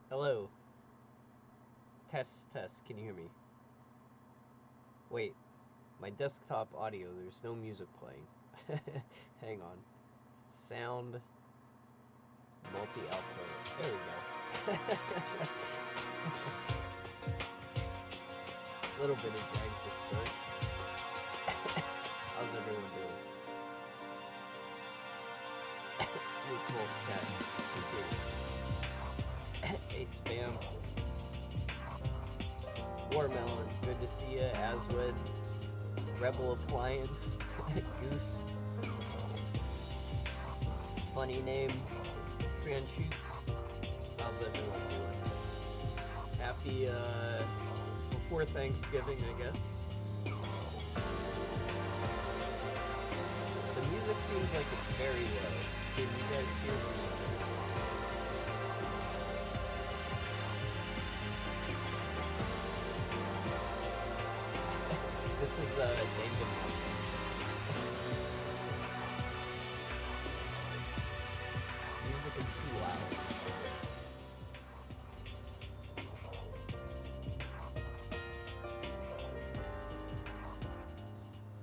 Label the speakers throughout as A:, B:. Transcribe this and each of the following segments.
A: Hello. Test, test. Can you hear me? Wait, my desktop audio, there's no music playing. Hang on. Sound, multi-output. There we go. A little bit of drag to start. How's everyone doing? Cool cat. Hey, Spam. Watermelon, good to see ya. Aswed, Rebel Appliance, Goose. Funny name. Fran Shoots. How's everyone doing? Happy, before Thanksgiving, I guess. The music seems like it's very low. Can you guys hear me? This is David. Music is too loud.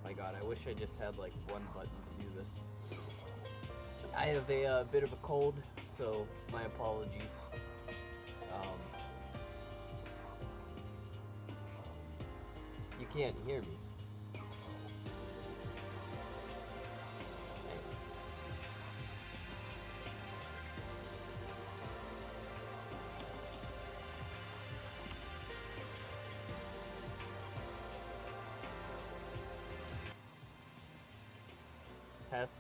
A: My god, I wish I just had like one button to do this. I have a bit of a cold, so my apologies. You can't hear me. Test.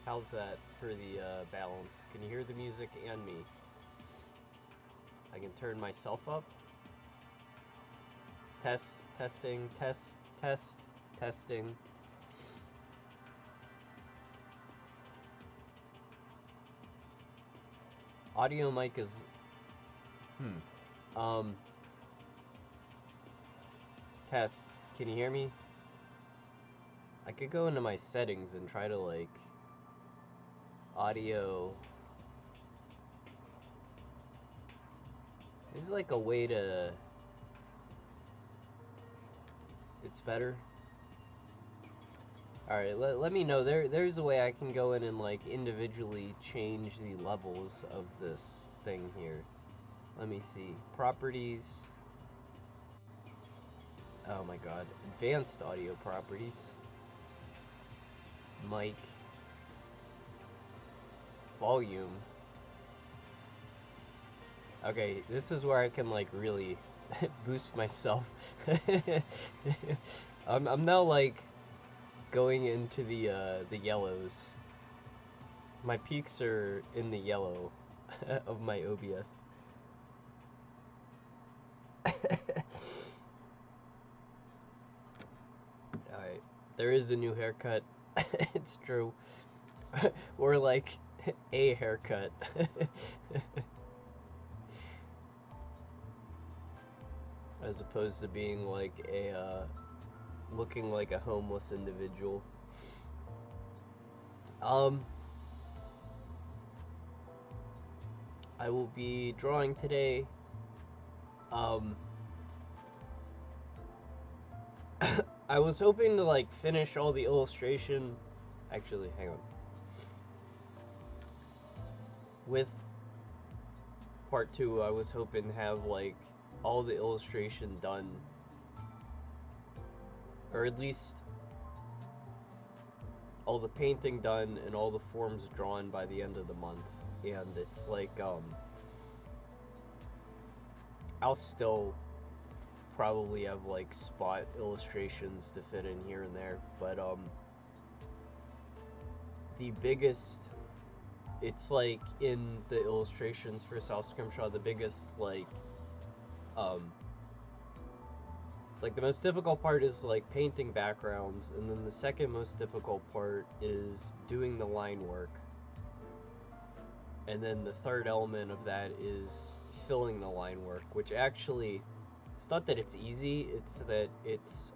A: How's that for the balance? Can you hear the music and me? I can turn myself up. Testing, testing. Audio mic is, test. Can you hear me? I could go into my settings and try to like, audio. There's like a way to, it's better. Alright, let me know. There's a way I can go in and like individually change the levels of this thing here. Let me see. Properties. Oh my god. Advanced audio properties. Mic. Volume. Okay, this is where I can like really boost myself. I'm now like going into the yellows. My peaks are in the yellow of my OBS. Alright, there is a new haircut. It's true. Or like a haircut. As opposed to being like a looking like a homeless individual. I will be drawing today. I was hoping to like finish all the illustration. Actually, hang on. With part 2, I was hoping to have like all the illustration done, or at least all the painting done and all the forms drawn by the end of the month. And it's like I'll still probably have like spot illustrations to fit in here and there, but the biggest, it's like in the illustrations for South Scrimshaw, the biggest like the most difficult part is like painting backgrounds, and then the second most difficult part is doing the line work, and then the third element of that is filling the line work, which actually, it's not that it's easy, it's that it's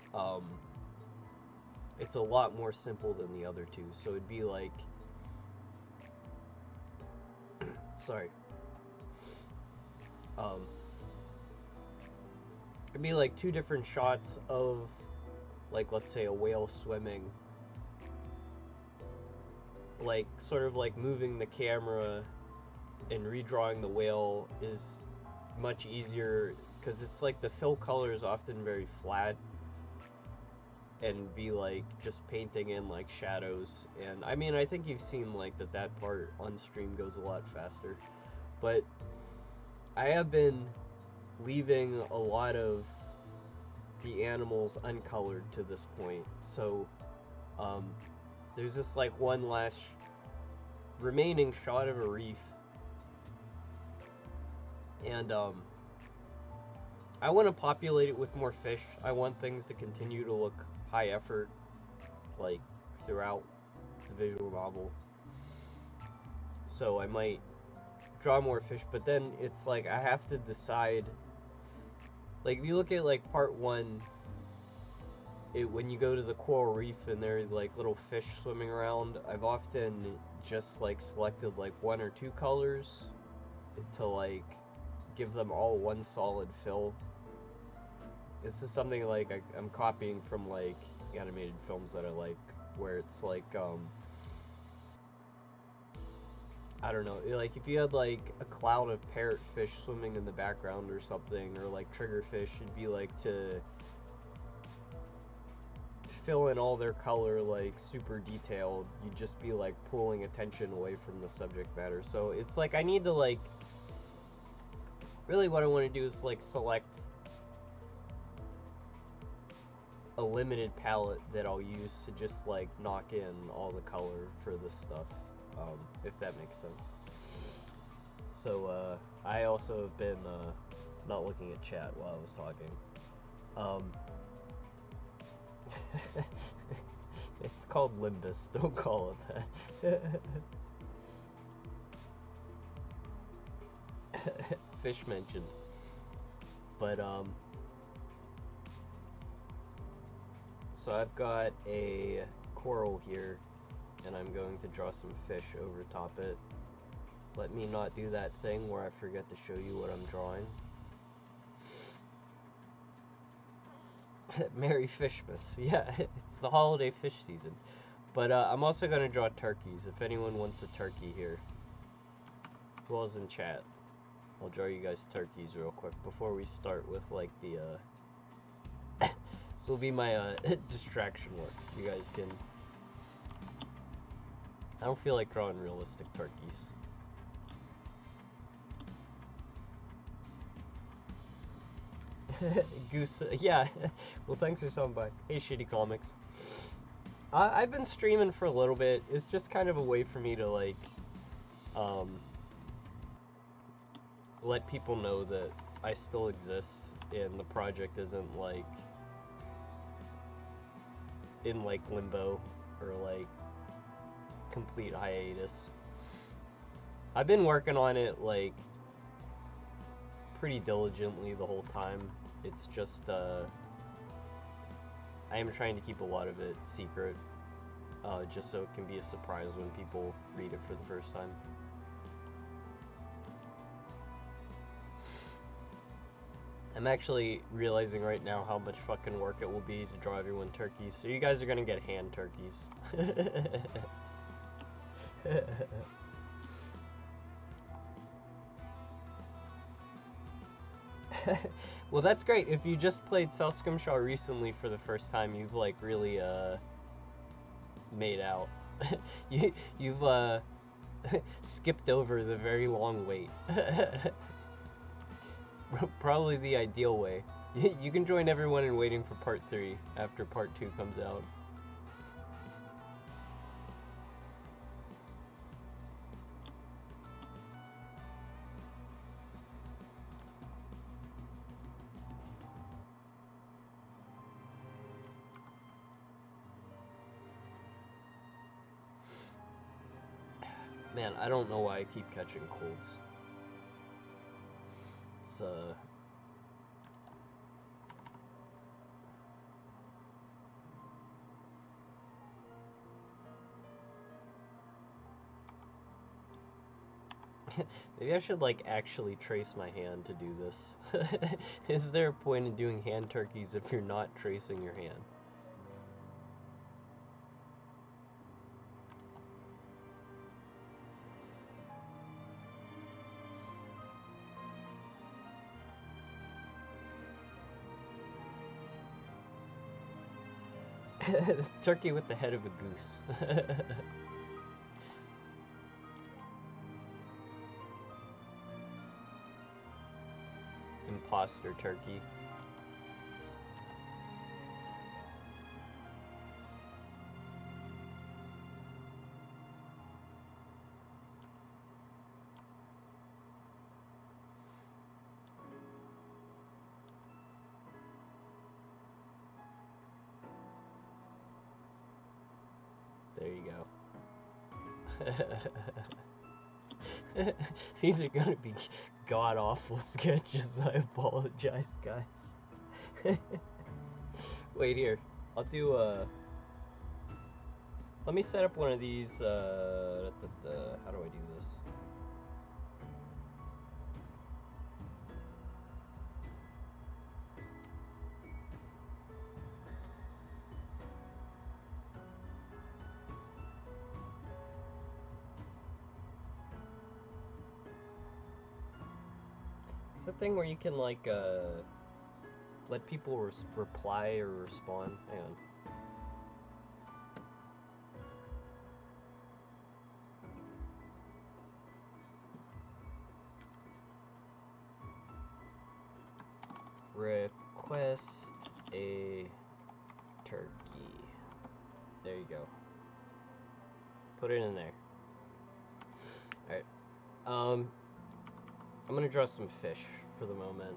A: a lot more simple than the other two. So it'd be like sorry, Um, it'd be like two different shots of, like, let's say a whale swimming, like sort of like moving the camera and redrawing the whale is much easier because it's like the fill color is often very flat, and be like just painting in like shadows. And I mean, I think you've seen like that part on stream goes a lot faster, but I have been leaving a lot of the animals uncolored to this point. So there's this like one last remaining shot of a reef, and I want to populate it with more fish. I want things to continue to look high effort, like, throughout the visual novel. So I might draw more fish, but then it's like I have to decide. Like, if you look at like part one, when you go to the coral reef and there are like little fish swimming around, I've often just like selected like one or two colors to like give them all one solid fill. This is something like I'm copying from like animated films that I like, where it's like I don't know, like if you had like a cloud of parrotfish swimming in the background or something, or like triggerfish, it'd be like to fill in all their color like super detailed, you'd just be like pulling attention away from the subject matter. So it's like I need to like, really what I want to do is like select a limited palette that I'll use to just like knock in all the color for this stuff, if that makes sense. So I also have been not looking at chat while I was talking. It's called Limbus, don't call it that. Fish mentioned. But so I've got a coral here, and I'm going to draw some fish over top it. Let me not do that thing where I forget to show you what I'm drawing. Merry Fishmas. Yeah, it's the holiday fish season. But I'm also going to draw turkeys, if anyone wants a turkey here. Who else in chat? I'll draw you guys turkeys real quick before we start with like the this will be my distraction work. You guys can... I don't feel like drawing realistic turkeys. Goose, yeah. Well, thanks for stopping by. Hey, Shitty Comics. I've been streaming for a little bit. It's just kind of a way for me to like let people know that I still exist and the project isn't like in like limbo or like complete hiatus. I've been working on it like pretty diligently the whole time. It's just I am trying to keep a lot of it secret, just so it can be a surprise when people read it for the first time. I'm actually realizing right now how much fucking work it will be to draw everyone turkeys, so you guys are gonna get hand turkeys. Well, that's great. If you just played South Scrimshaw recently for the first time, you've like really made out. You've skipped over the very long wait. Probably the ideal way. You can join everyone in waiting for part 3 after part 2 comes out. Man, I don't know why I keep catching colds. It's Maybe I should like actually trace my hand to do this. Is there a point in doing hand turkeys if you're not tracing your hand? Turkey with the head of a goose. Imposter turkey. There you go. These are gonna be god-awful sketches, I apologize, guys. Wait here, I'll do let me set up one of these, how do I do this? It's a thing where you can like let people reply or respond. Hang on. Request a turkey. There you go. Put it in there. Alright. I'm gonna draw some fish for the moment.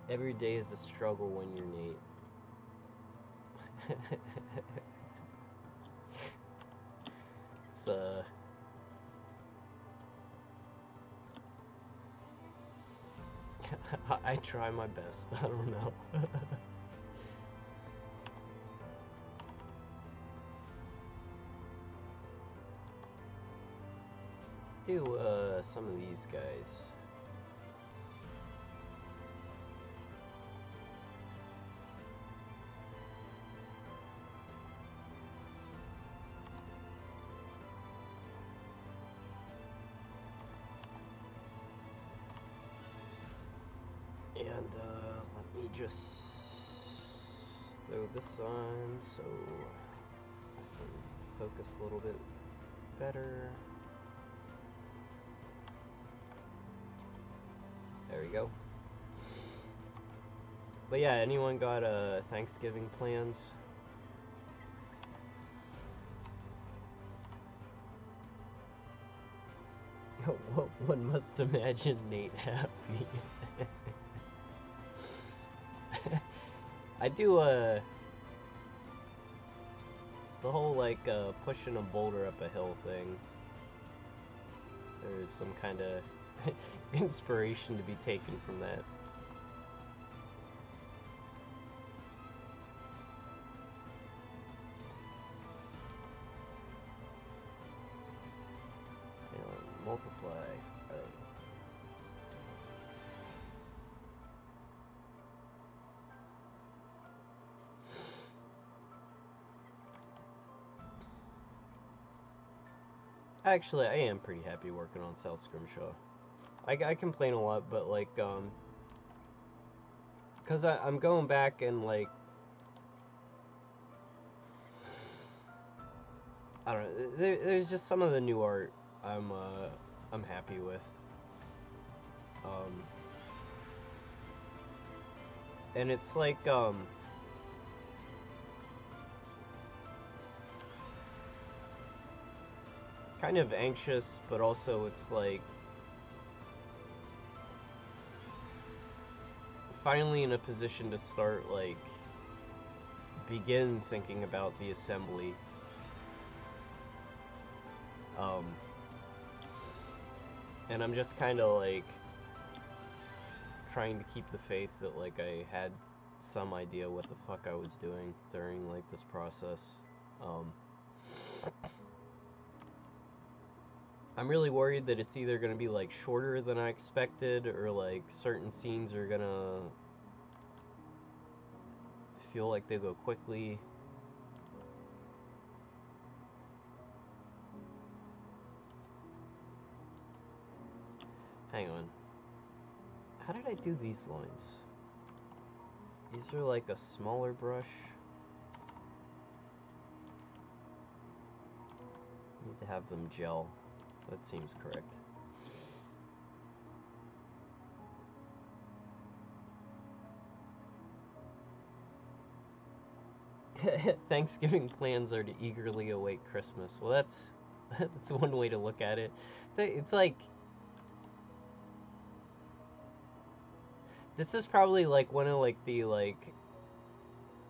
A: Every day is a struggle when you're Nate. It's I try my best. I don't know. Let's do some of these guys. And let me just throw this on so I can focus a little bit better. There we go. But yeah, anyone got Thanksgiving plans? One must imagine Nate happy. I do the whole like pushing a boulder up a hill thing. There's some kind of inspiration to be taken from that. And multiply. Actually, I am pretty happy working on South Scrimshaw. I complain a lot, but like, cause I'm going back and like, I don't know. There's just some of the new art I'm happy with. And it's like kind of anxious, but also it's like finally in a position to start like begin thinking about the assembly. And I'm just kind of like trying to keep the faith that like I had some idea what the fuck I was doing during like this process. Um, I'm really worried that it's either going to be like shorter than I expected, or like certain scenes are going to feel like they go quickly. Hang on. How did I do these lines? These are like a smaller brush. Need to have them gel. That seems correct. Thanksgiving plans are to eagerly await Christmas. Well, that's one way to look at it. It's like, this is probably like one of like the like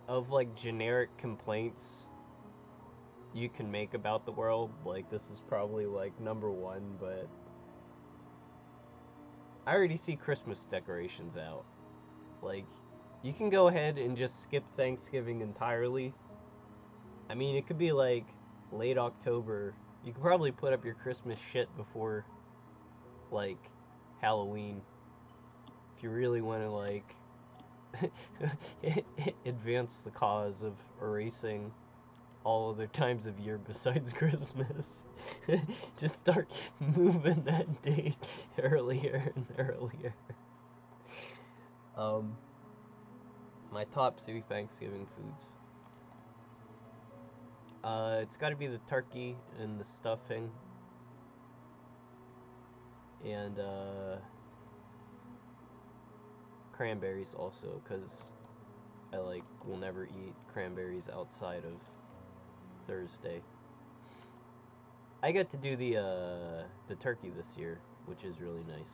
A: of like generic complaints you can make about the world. Like, this is probably like number one, but I already see Christmas decorations out. Like, you can go ahead and just skip Thanksgiving entirely. I mean, it could be like late October. You could probably put up your Christmas shit before like Halloween if you really want to like advance the cause of erasing all other times of year besides Christmas. Just start moving that date earlier and earlier. My top 3 Thanksgiving foods. It's got to be the turkey and the stuffing, and cranberries also, because I like will never eat cranberries outside of Thursday. I got to do the turkey this year, which is really nice.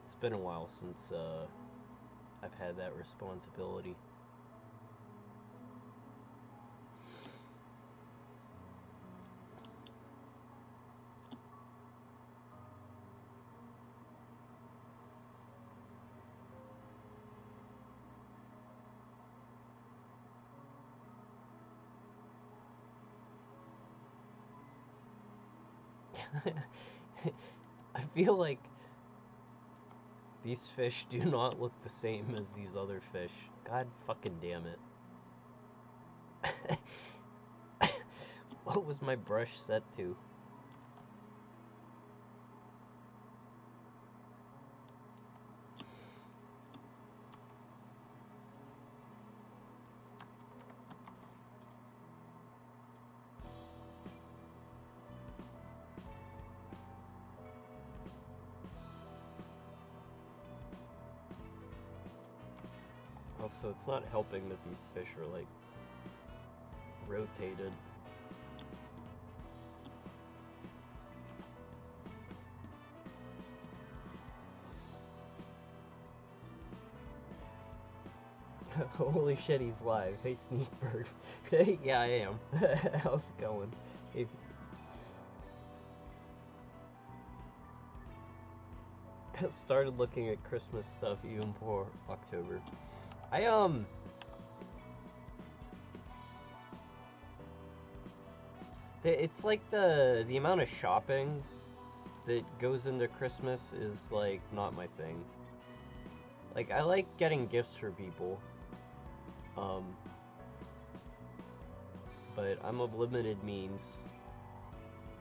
A: It's been a while since I've had that responsibility. I feel like these fish do not look the same as these other fish. God fucking damn it. What was my brush set to? Also, it's not helping that these fish are like rotated. Holy shit, he's live. Hey, Sneakbird. Hey, yeah, I am. How's it going? Hey. I started looking at Christmas stuff even before October. It's like the amount of shopping that goes into Christmas is like not my thing. Like, I like getting gifts for people. But I'm of limited means,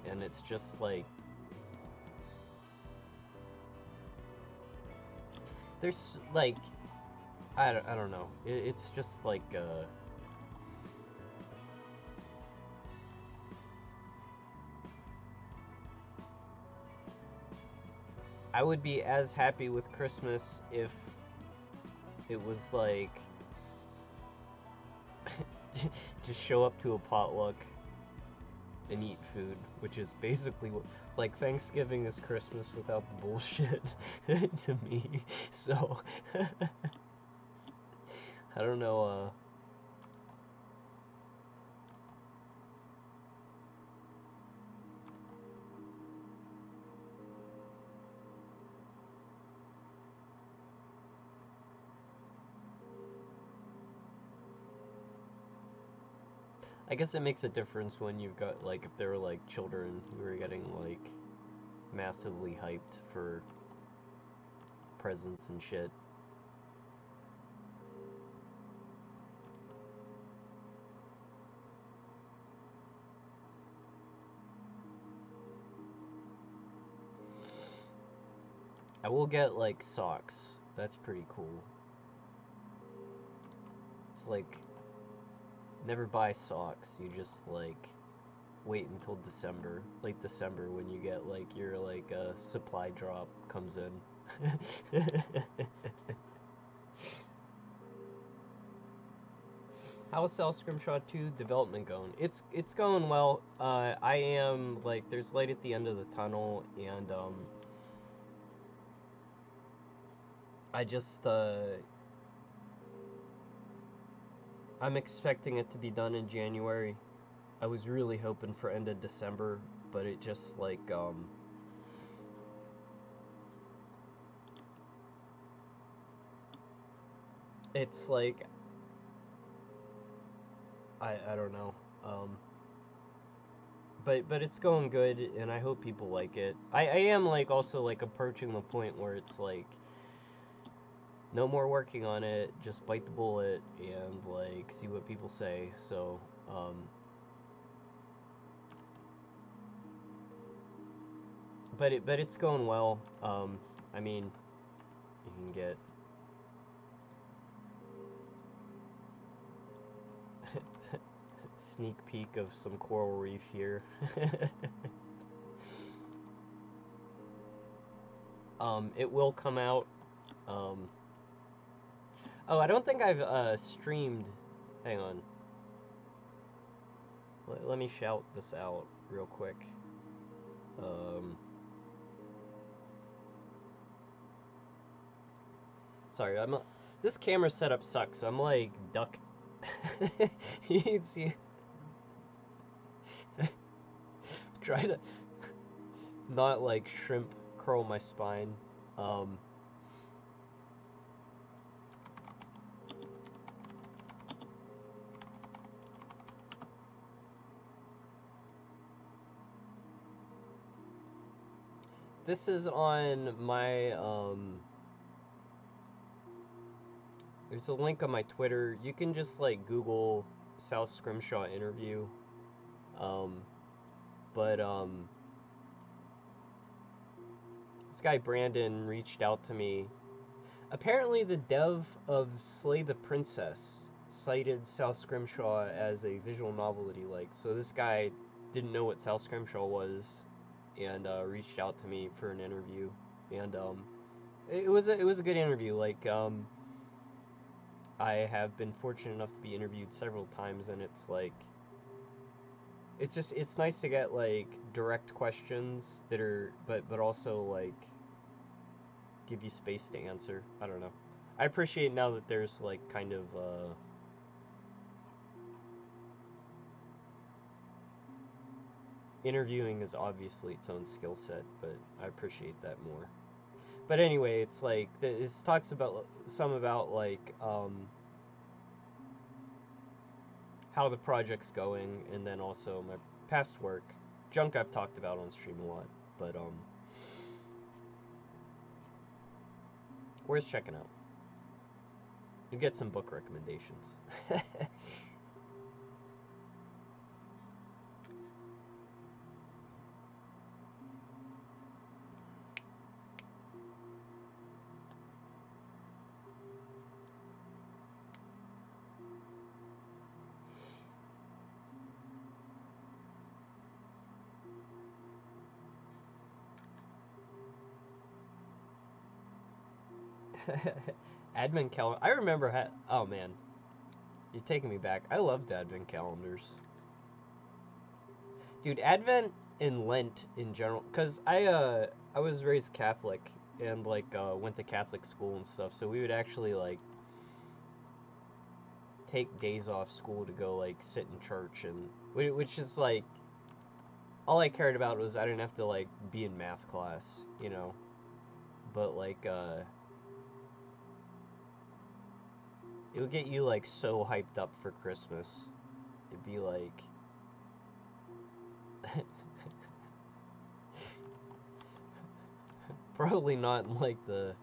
A: and it's just like, there's like, I don't know. It's just like I would be as happy with Christmas if it was like just show up to a potluck and eat food, which is basically what, like, Thanksgiving is Christmas without the bullshit to me. So I don't know. I guess it makes a difference when you've got, like, if there were, like, children who are getting, like, massively hyped for presents and shit. I will get, like, socks. That's pretty cool. It's like, never buy socks. You just, like, wait until December, late December, when you get, like, your, like, supply drop comes in. How's South Scrimshaw 2 development going? It's going well. I am, like, there's light at the end of the tunnel, and I just I'm expecting it to be done in January. I was really hoping for end of December, but it just, like, it's like, I don't know. But it's going good, and I hope people like it. I am, like, also, like, approaching the point where it's like, no more working on it, just bite the bullet and, like, see what people say. So but it's going well. I mean, you can get sneak peek of some coral reef here. It will come out. Oh, I don't think I've streamed. Hang on. Let me shout this out real quick. Sorry, this camera setup sucks. I'm, like, duck. You can see. Try to not, like, shrimp curl my spine. This is on my there's a link on my Twitter. You can just, like, Google South Scrimshaw interview. But this guy Brandon reached out to me. Apparently, the dev of Slay the Princess cited South Scrimshaw as a visual novel that he liked. So this guy didn't know what South Scrimshaw was, and reached out to me for an interview. And it was a good interview. Like, I have been fortunate enough to be interviewed several times, and it's like, it's nice to get, like, direct questions that are, but also, like, give you space to answer. I don't know. I appreciate now that there's, like, kind of interviewing is obviously its own skill set, but I appreciate that more. But anyway, it's like, this talks about like, how the project's going, and then also my past work. Junk I've talked about on stream a lot, but worth checking out. You get some book recommendations. Advent calendar. I remember. Oh man, you're taking me back. I loved Advent calendars, dude. Advent and Lent in general, cause I was raised Catholic and, like, went to Catholic school and stuff. So we would actually, like, take days off school to go, like, sit in church, and which is, like, all I cared about was I didn't have to, like, be in math class, you know. But, like, it would get you, like, so hyped up for Christmas. it'd be like probably not in like the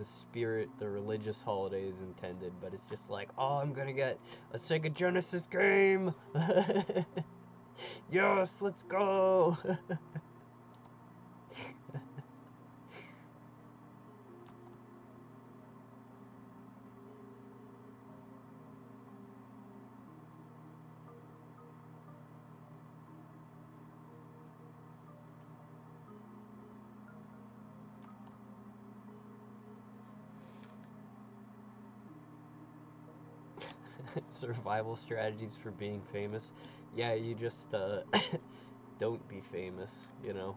A: spirit the religious holidays intended, but it's just like, oh, I'm gonna get a Sega Genesis game. Yes, let's go. Survival strategies for being famous. Yeah, you just don't be famous, you know.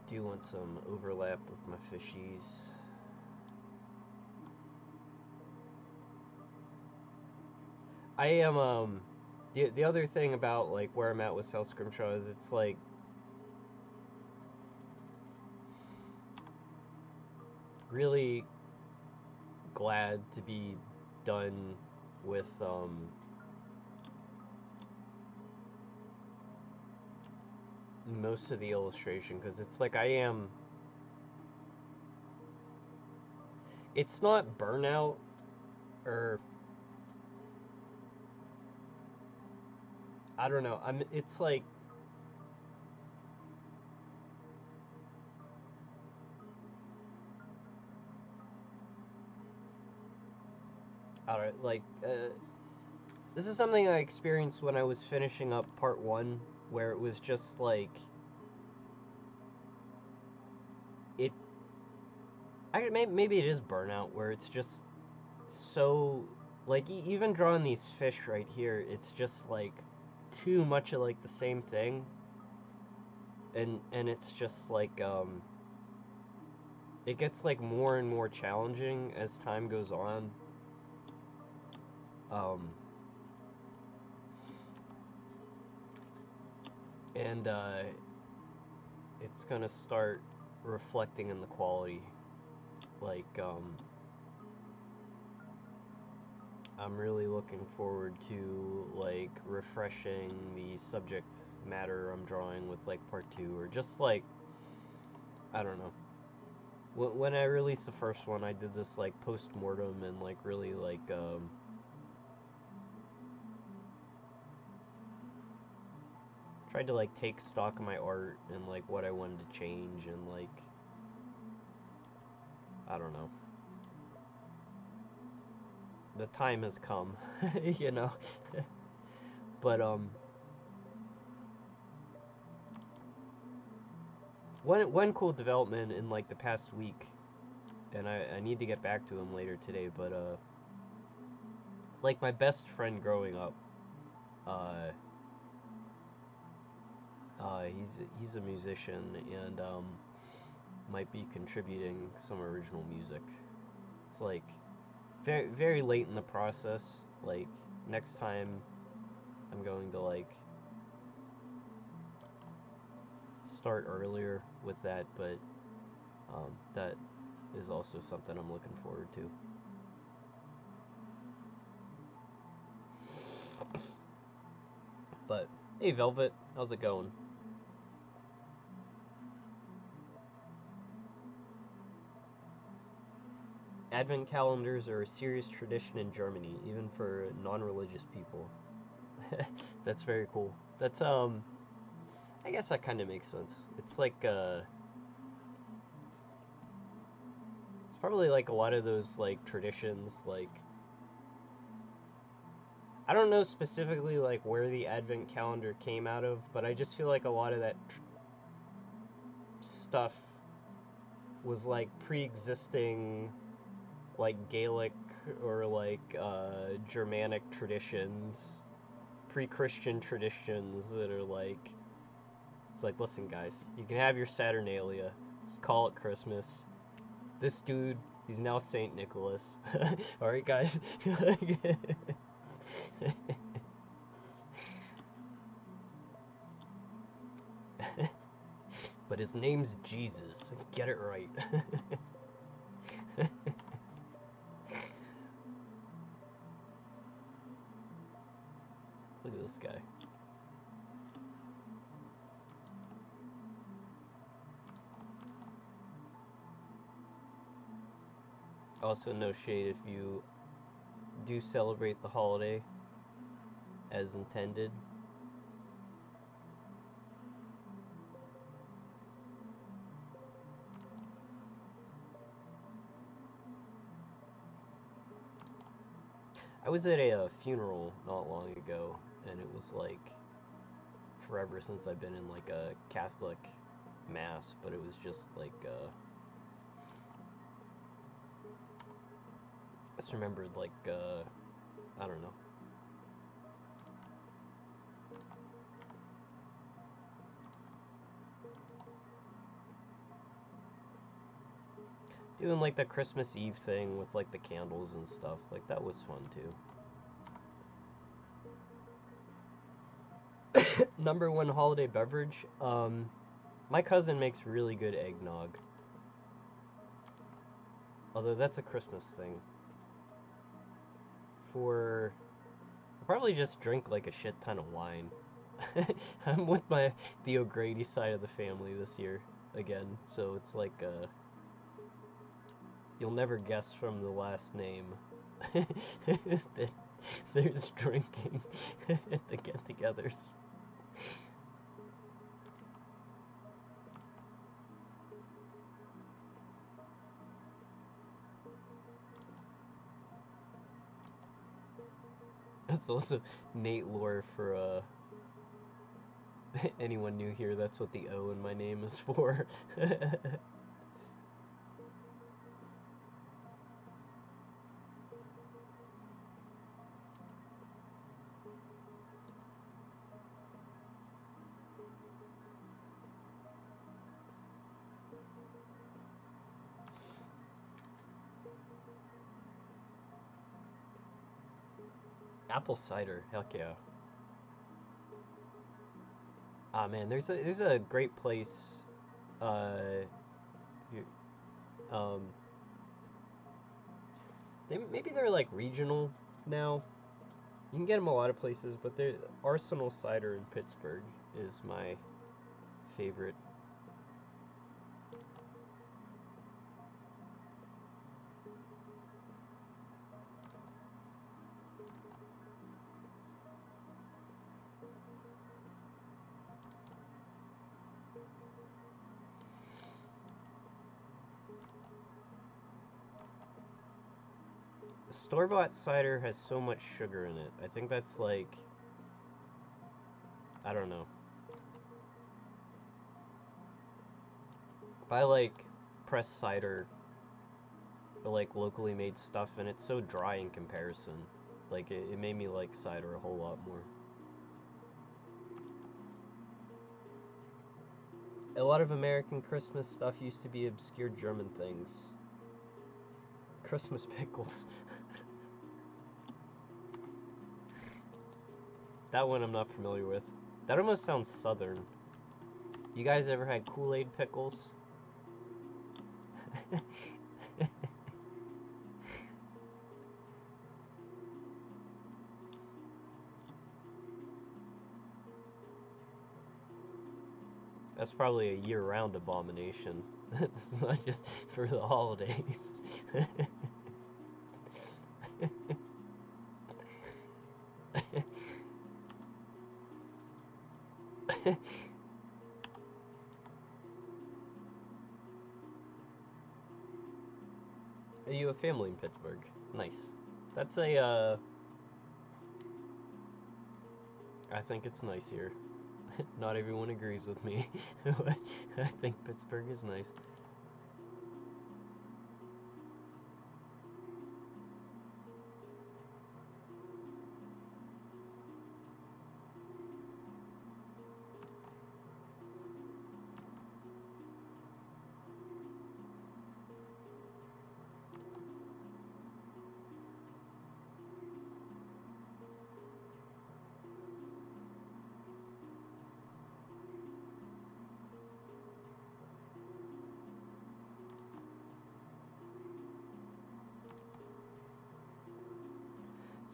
A: Do want some overlap with my fishies. I am the other thing about like where I'm at with South Scrimshaw is it's like really glad to be done with most of the illustration, because it's like it's not burnout, or I don't know, it's like I don't know, like this is something I experienced when I was finishing up part one, where it was just like it maybe it is burnout, where it's just so like even drawing these fish right here, it's just like too much of like the same thing, and it's just like it gets like more and more challenging as time goes on. um and it's gonna start reflecting in the quality. Like I'm really looking forward to like refreshing the subject matter I'm drawing with like part two, or just like I don't know. When I released the first one, I did this like post mortem and like really like tried to like take stock of my art and like what I wanted to change, and like I don't know. The time has come, you know. But one cool development in like the past week, and I need to get back to him later today, but like my best friend growing up, uh he's a musician, and might be contributing some original music. It's like very very late in the process. Like next time I'm going to like start earlier with that, but that is also something I'm looking forward to. But hey, Velvet, how's it going? Advent calendars are a serious tradition in Germany, even for non-religious people. That's very cool. That's I guess that kind of makes sense. It's like it's probably like a lot of those like traditions, like I don't know specifically like where the Advent calendar came out of, but I just feel like a lot of that stuff was like pre-existing like Gaelic or like Germanic traditions, pre-Christian traditions that are like, it's like, listen guys, you can have your Saturnalia, let's call it Christmas. This dude, he's now Saint Nicholas. Alright guys. But his name's Jesus. Get it right. Look at this guy. Also, no shade if you do celebrate the holiday as intended. I was at a funeral not long ago, and it was like forever since I've been in like a Catholic mass, but it was just like I just remembered like I don't know. Doing like the Christmas Eve thing with like the candles and stuff, like that was fun too. Number one holiday beverage, my cousin makes really good eggnog. Although that's a Christmas thing. I'll probably just drink like a shit ton of wine. I'm with the O'Grady side of the family this year again, so it's like you'll never guess from the last name that there's drinking at the get-togethers. That's also Nate lore for anyone new here. That's what the O in my name is for. Apple cider, heck yeah. Ah man, there's a great place. Here, um, maybe they're like regional now. You can get them a lot of places, but Arsenal Cider in Pittsburgh is my favorite. Store-bought cider has so much sugar in it. I think that's like, I don't know. If I like pressed cider or like locally made stuff, and it's so dry in comparison. Like it made me like cider a whole lot more. A lot of American Christmas stuff used to be obscure German things. Christmas pickles. That one I'm not familiar with. That almost sounds southern. You guys ever had Kool-Aid pickles? That's probably a year-round abomination. It's not just for the holidays. Are you a family in Pittsburgh? Nice. That's a, I think it's nice here. Not everyone agrees with me, but I think Pittsburgh is nice.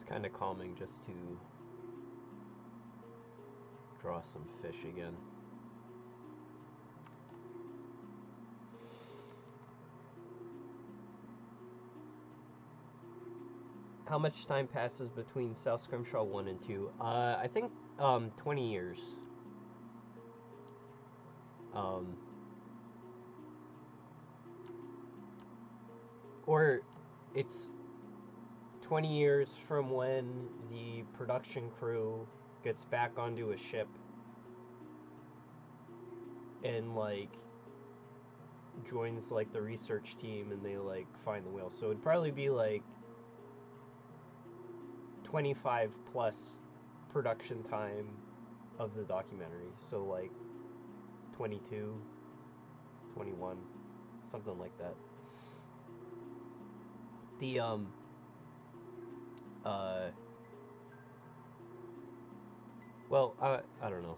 A: kind of calming just to draw some fish again. How much time passes between South Scrimshaw 1 and 2? I think 20 years. Or it's 20 years from when the production crew gets back onto a ship and like joins like the research team and they like find the whale. So it'd probably be like 25 plus production time of the documentary. So like 22, 21, something like that. The well, I don't know.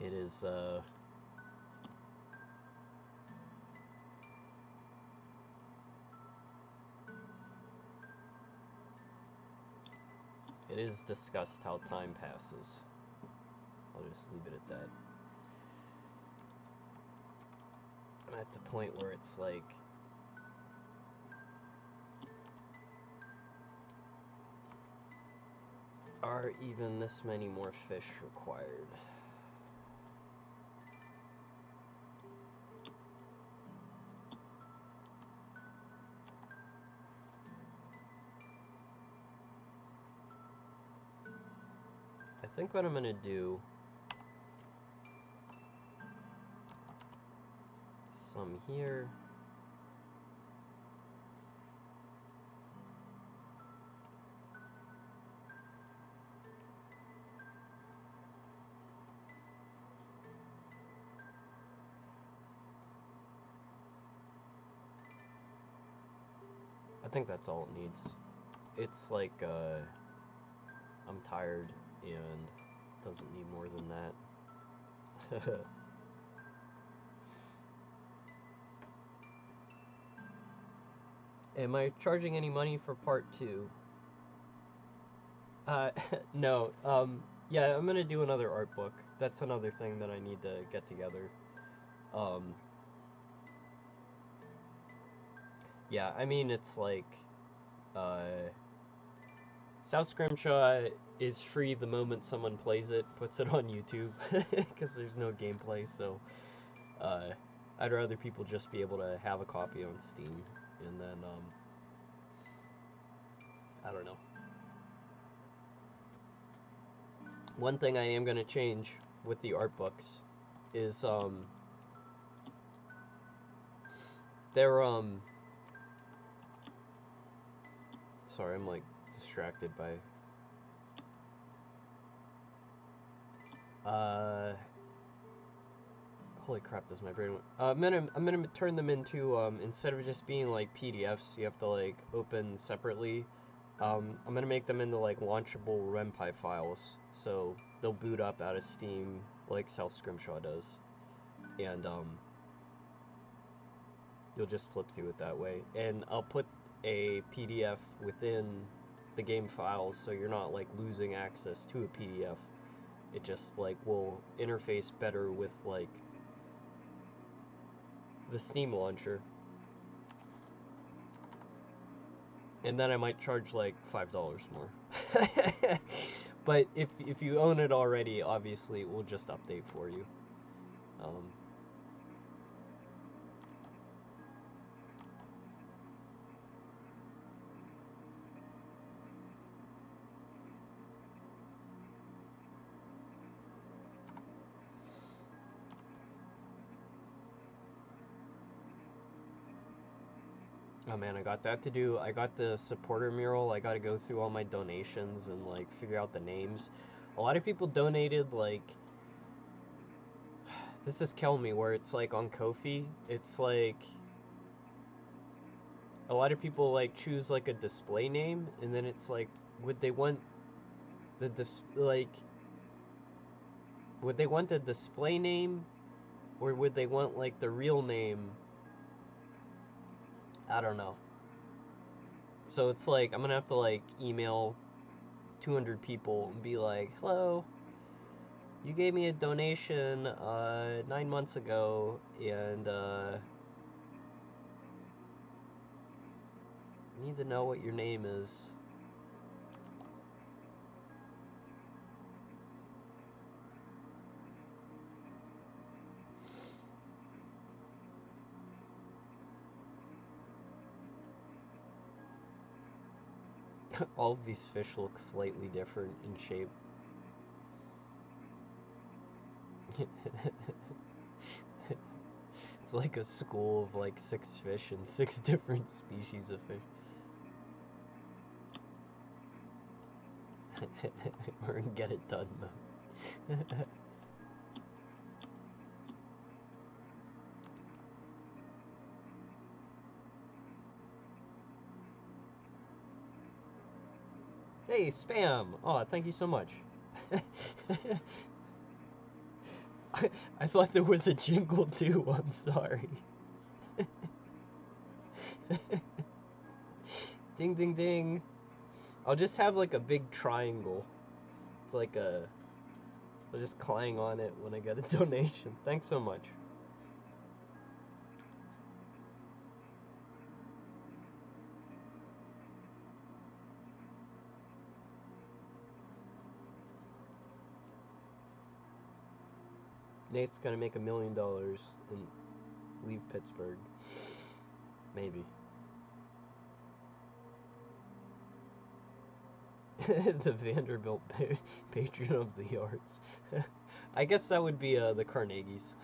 A: It is it is discussed how time passes. I'll just leave it at that. I'm at the point where it's like are even this many more fish required? I think what I'm gonna do, some here. I think that's all it needs. It's like, I'm tired and doesn't need more than that. Am I charging any money for part 2? No. Yeah, I'm gonna do another art book. That's another thing that I need to get together. Yeah, I mean, it's like, South Scrimshaw is free the moment someone plays it, puts it on YouTube, because there's no gameplay, so, I'd rather people just be able to have a copy on Steam, and then, I don't know. One thing I am gonna change with the art books is, they're, sorry, I'm, like, distracted by, holy crap, does my brain went. I'm gonna turn them into, instead of just being, like, PDFs, you have to, like, open separately, I'm gonna make them into, like, launchable REMPI files, so they'll boot up out of Steam, like South Scrimshaw does, and, you'll just flip through it that way, and I'll put a PDF within the game files, so you're not, like, losing access to a PDF. It just, like, will interface better with, like, the Steam launcher. And then I might charge, like, $5 more. But if you own it already, obviously it will just update for you. Oh man, I got that to do. I got the supporter mural. I got to go through all my donations and like figure out the names. A lot of people donated like, this is killing me, where it's like on Ko-fi, it's like a lot of people like choose like a display name, and then it's like, would they want the would they want the display name Or would they want like the real name? I don't know. So it's like I'm gonna have to like email 200 people and be like, "Hello, you gave me a donation 9 months ago, and I need to know what your name is." All of these fish look slightly different in shape. It's like a school of like 6 fish and 6 different species of fish. We're gonna get it done, man. Hey, spam! Oh, thank you so much. I thought there was a jingle too, I'm sorry. Ding, ding, ding. I'll just have like a big triangle. It's like I'll just clang on it when I get a donation. Thanks so much. Nate's gonna make $1 million and leave Pittsburgh. Maybe. The Vanderbilt patron of the arts. I guess that would be the Carnegies.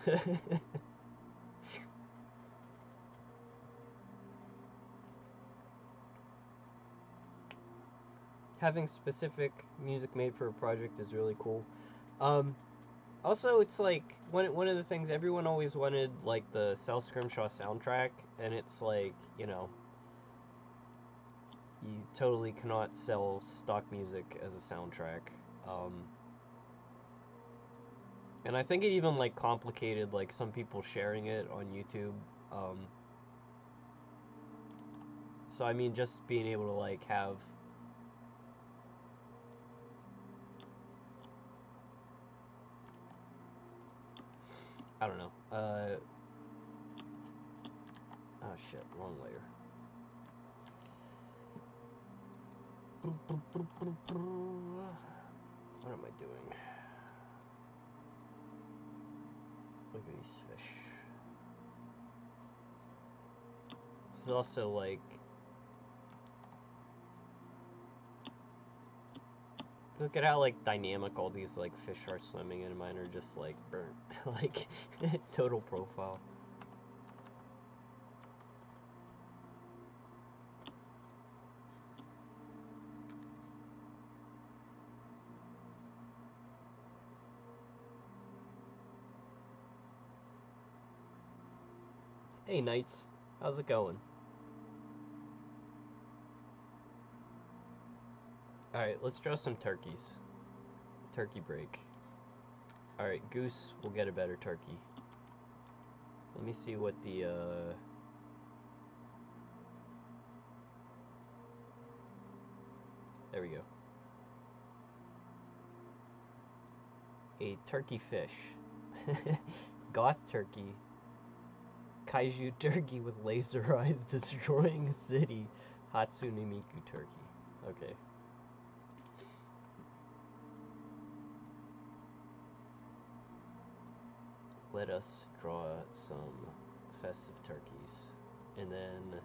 A: Having specific music made for a project is really cool. Also, it's like one of the things everyone always wanted, like the South Scrimshaw soundtrack, and it's like, you know, you totally cannot sell stock music as a soundtrack. And I think it even like complicated like some people sharing it on YouTube. So I mean, just being able to like have I don't know. Oh shit, wrong layer. What am I doing? Look at these fish. This is also like, look at how like dynamic all these like fish are swimming, and mine are just like burnt. Like total profile. Hey Knights, how's it going? Alright, let's draw some turkeys. Turkey break. Alright, goose will get a better turkey. Let me see what the there we go. A turkey fish. Goth turkey. Kaiju turkey with laser eyes destroying a city. Hatsune Miku turkey. Okay. Let us draw some festive turkeys. And then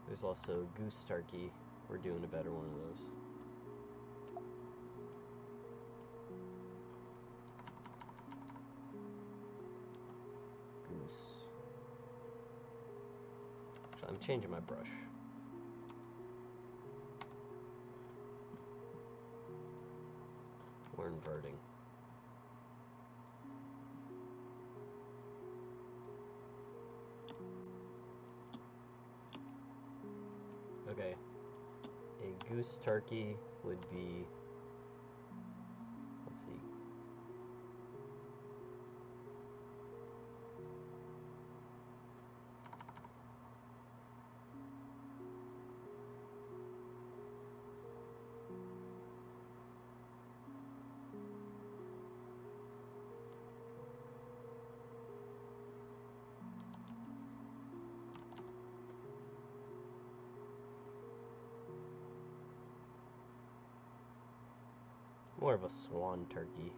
A: there's also goose turkey. We're doing a better one of those. Goose. I'm changing my brush. We're inverting. Okay. A goose turkey would be, let's see. More of a swan turkey.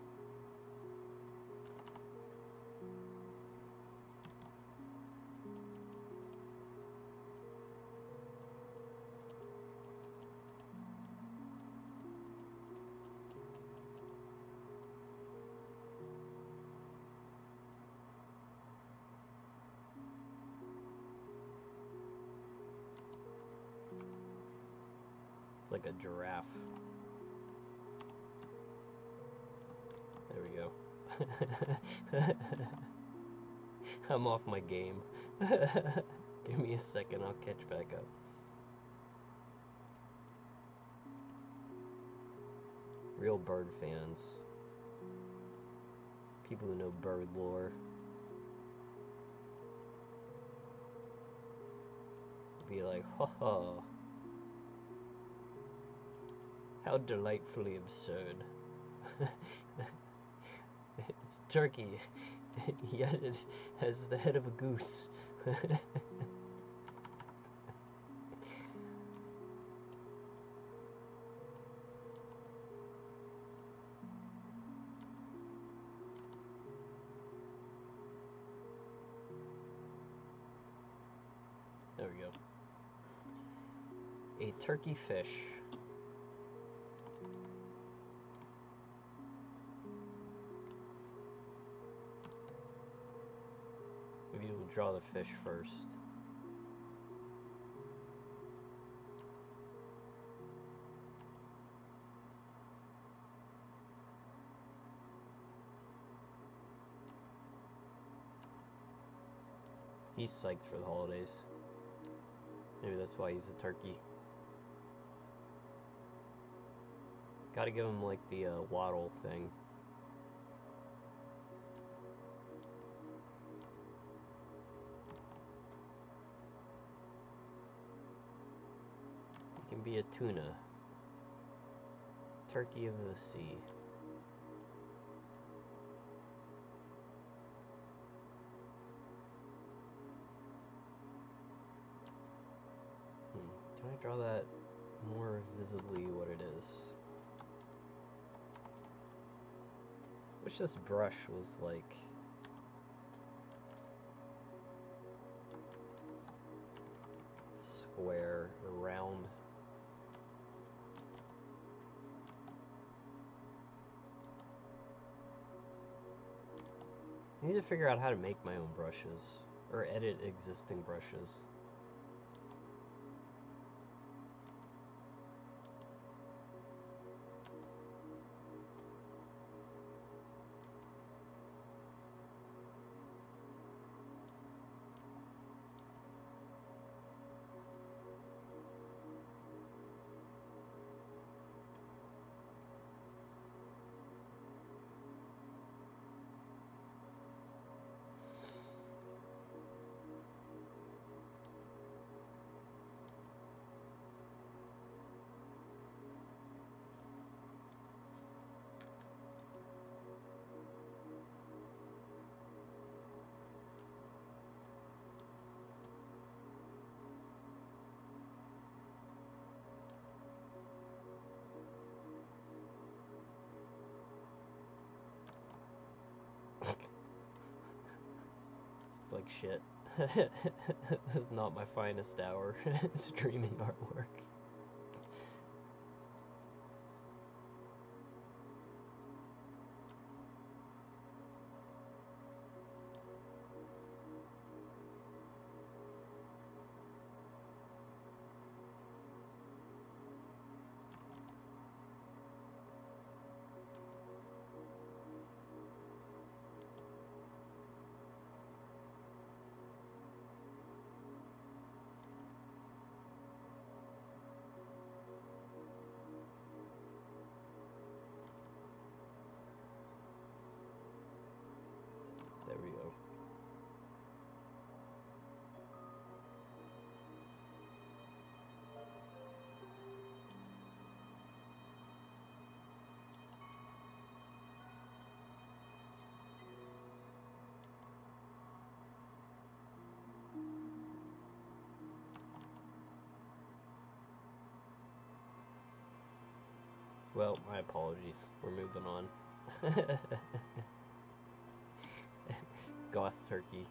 A: It's like a giraffe. There we go. I'm off my game. Give me a second, I'll catch back up. Real bird fans. People who know bird lore. Be like, ha ha. How delightfully absurd. It's turkey, yet it has the head of a goose. There we go. A turkey fish. Maybe we'll draw the fish first. He's psyched for the holidays. Maybe that's why he's a turkey. Gotta give him like the waddle thing. He can be a tuna. Turkey of the sea. Can I draw that more visibly what it is? Wish this brush was like square or round. I need to figure out how to make my own brushes or edit existing brushes. It's like shit. This is not my finest hour. Streaming artwork. Well, my apologies. We're moving on. Goth turkey.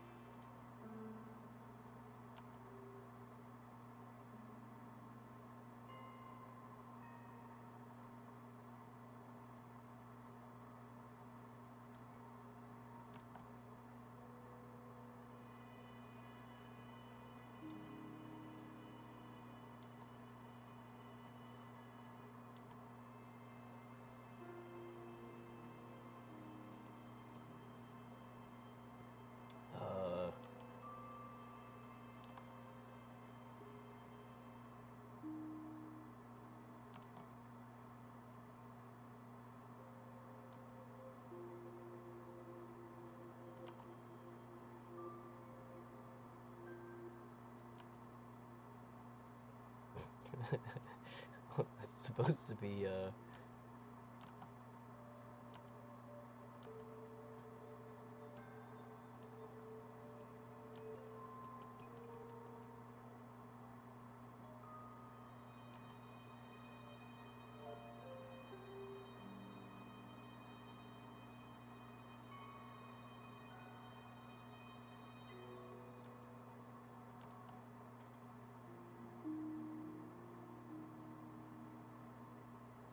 A: It's supposed to be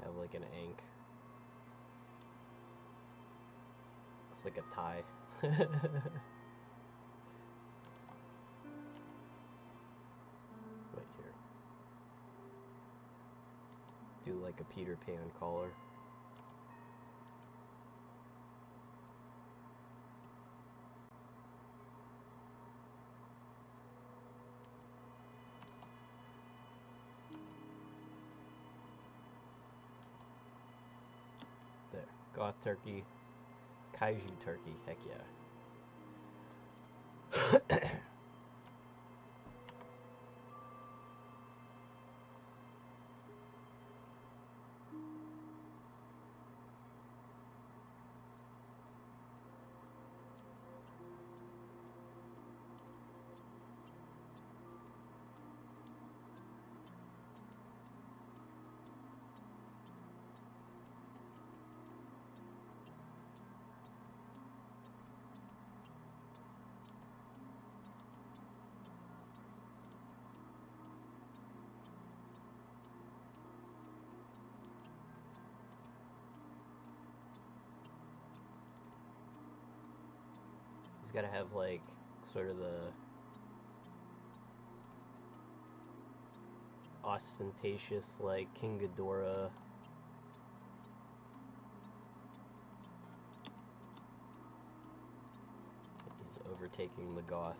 A: have like an ink. Looks like a tie. Right here. Do like a Peter Pan collar. There. Goth turkey. Kaiju turkey. Heck yeah. He's gotta have like sort of the ostentatious like King Ghidorah he's overtaking the goth.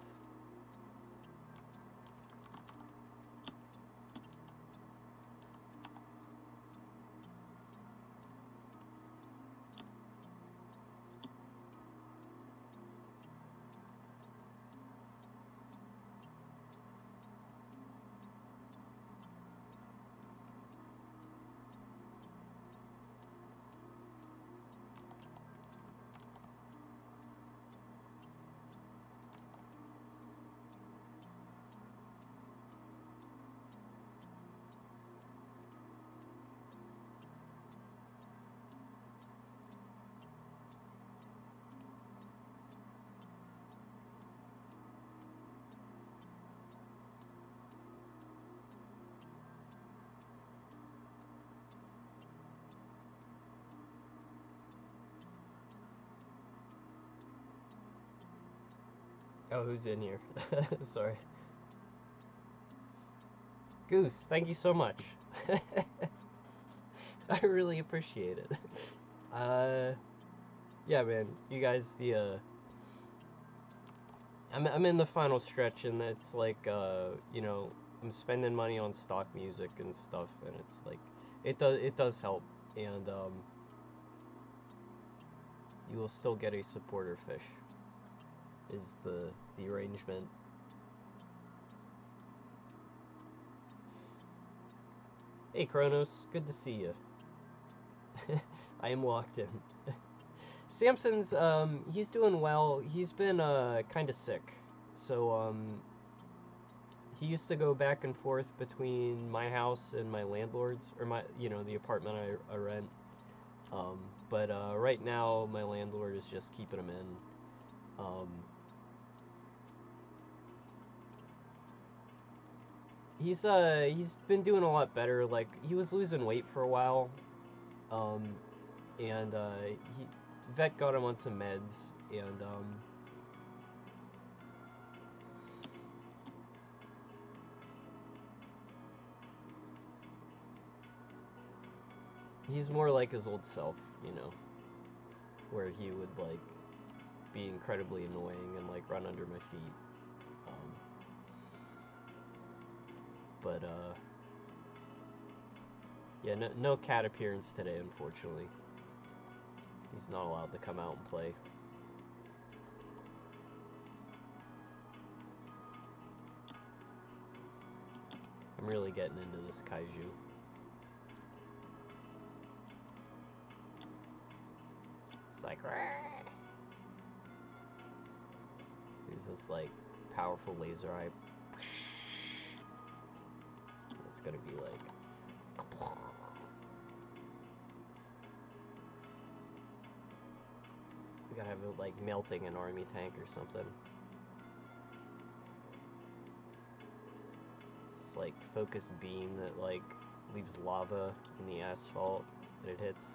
A: Oh, who's in here? Sorry. Goose, thank you so much. I really appreciate it. Yeah, man, you guys, I'm in the final stretch, and it's like, you know, I'm spending money on stock music and stuff, and it's like, it does help, and, you will still get a supporter fish, is the arrangement. Hey, Kronos, good to see you. I am locked in. Samson's, he's doing well. He's been, kind of sick. So, he used to go back and forth between my house and my landlord's, or my, the apartment I rent. But right now, my landlord is just keeping him in. He's been doing a lot better. Like, he was losing weight for a while, and vet got him on some meds, and he's more like his old self, where he would like be incredibly annoying and like run under my feet. But yeah, no cat appearance today, unfortunately. He's not allowed to come out and play. I'm really getting into this kaiju. It's like, here's this like powerful laser eye. It's gonna be like, we gotta have it like melting an army tank or something. It's like focused beam that like leaves lava in the asphalt that it hits.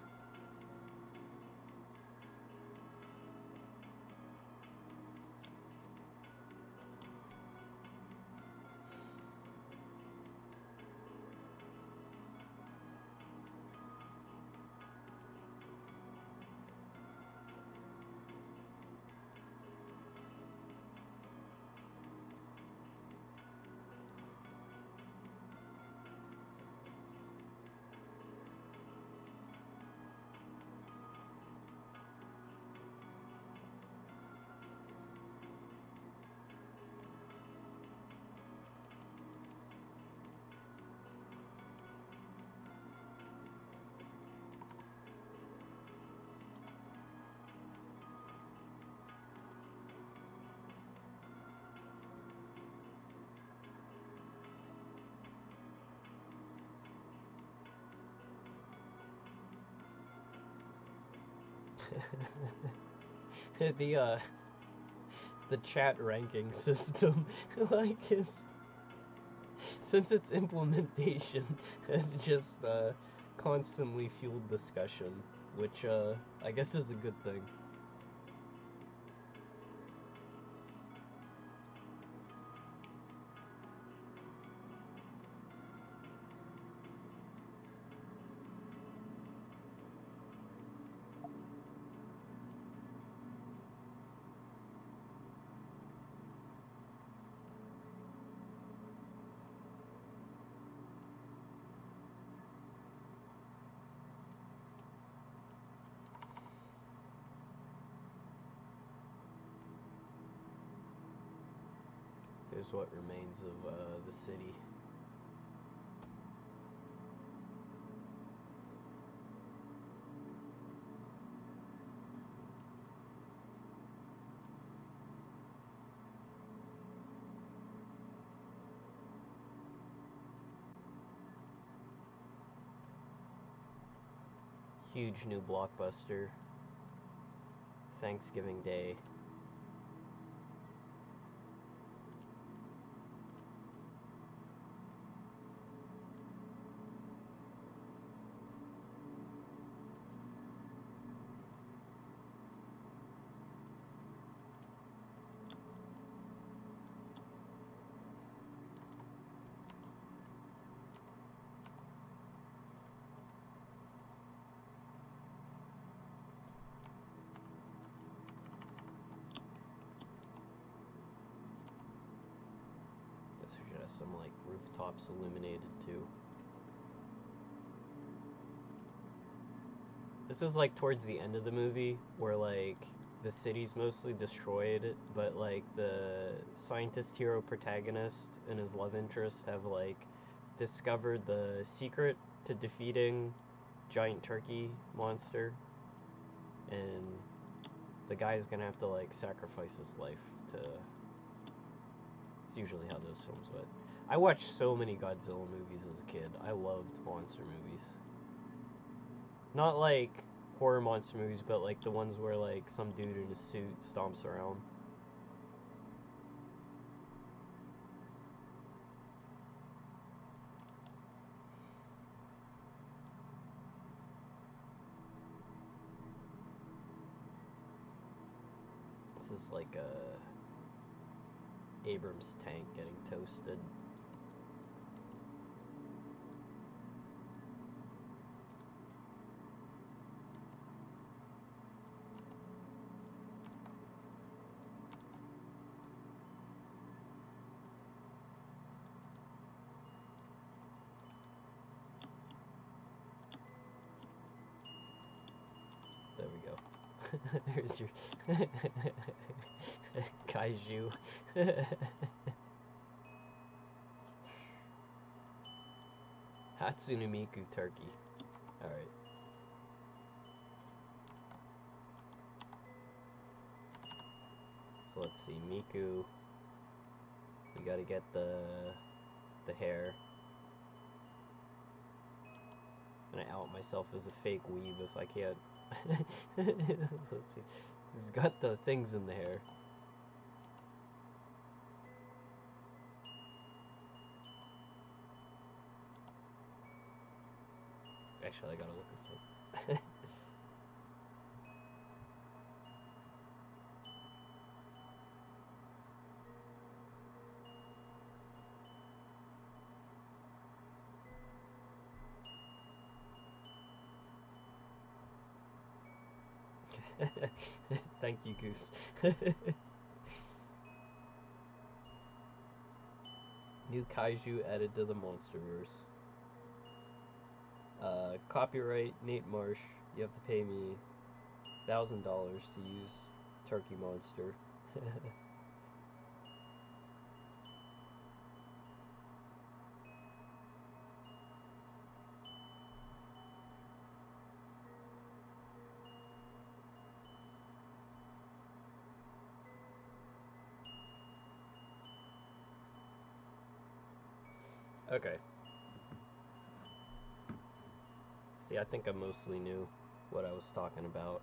A: The chat ranking system, like, since its implementation, has just constantly fueled discussion, which I guess is a good thing. Here's what remains of the city. Huge new blockbuster. Thanksgiving Day. Some like rooftops illuminated too. This is like towards the end of the movie where like the city's mostly destroyed, but like the scientist hero protagonist and his love interest have like discovered the secret to defeating giant turkey monster, and the guy's gonna have to like sacrifice his life to It's usually how those films went. I watched so many Godzilla movies as a kid. I loved monster movies. Not like horror monster movies, but like the ones where like some dude in a suit stomps around. This is like a Abrams tank getting toasted. There we go. There's your kaiju. Hatsune Miku turkey. Alright. So let's see, Miku. We gotta get the hair. I'm gonna out myself as a fake weeb if I can't. Let's see. He's got the things in the hair. Actually, I gotta look this up. Thank you, Goose. New kaiju added to the Monsterverse. Copyright Nate Marsh. You have to pay me $1,000 to use Turkey Monster. Okay. See, I think I mostly knew what I was talking about.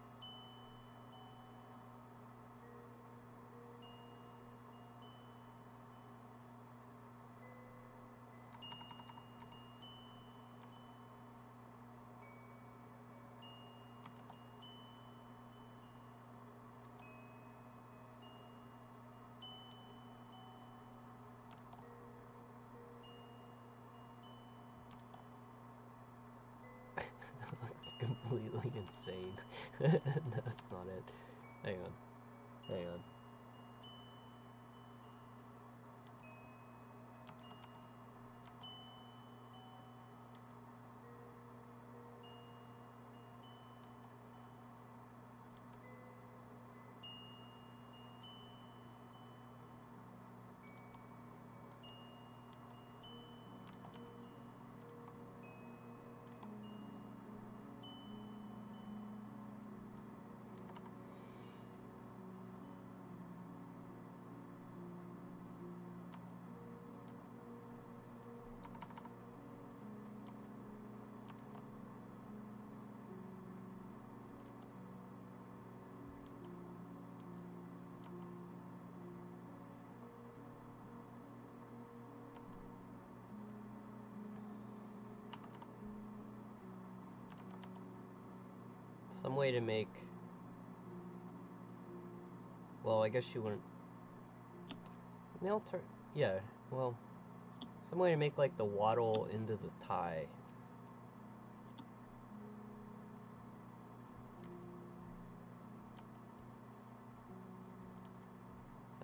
A: Looks completely insane. That's not it. Hang on. Hang on. Some way to make... Well, I guess you wouldn't... Yeah, well... Some way to make, like, the waddle into the tie.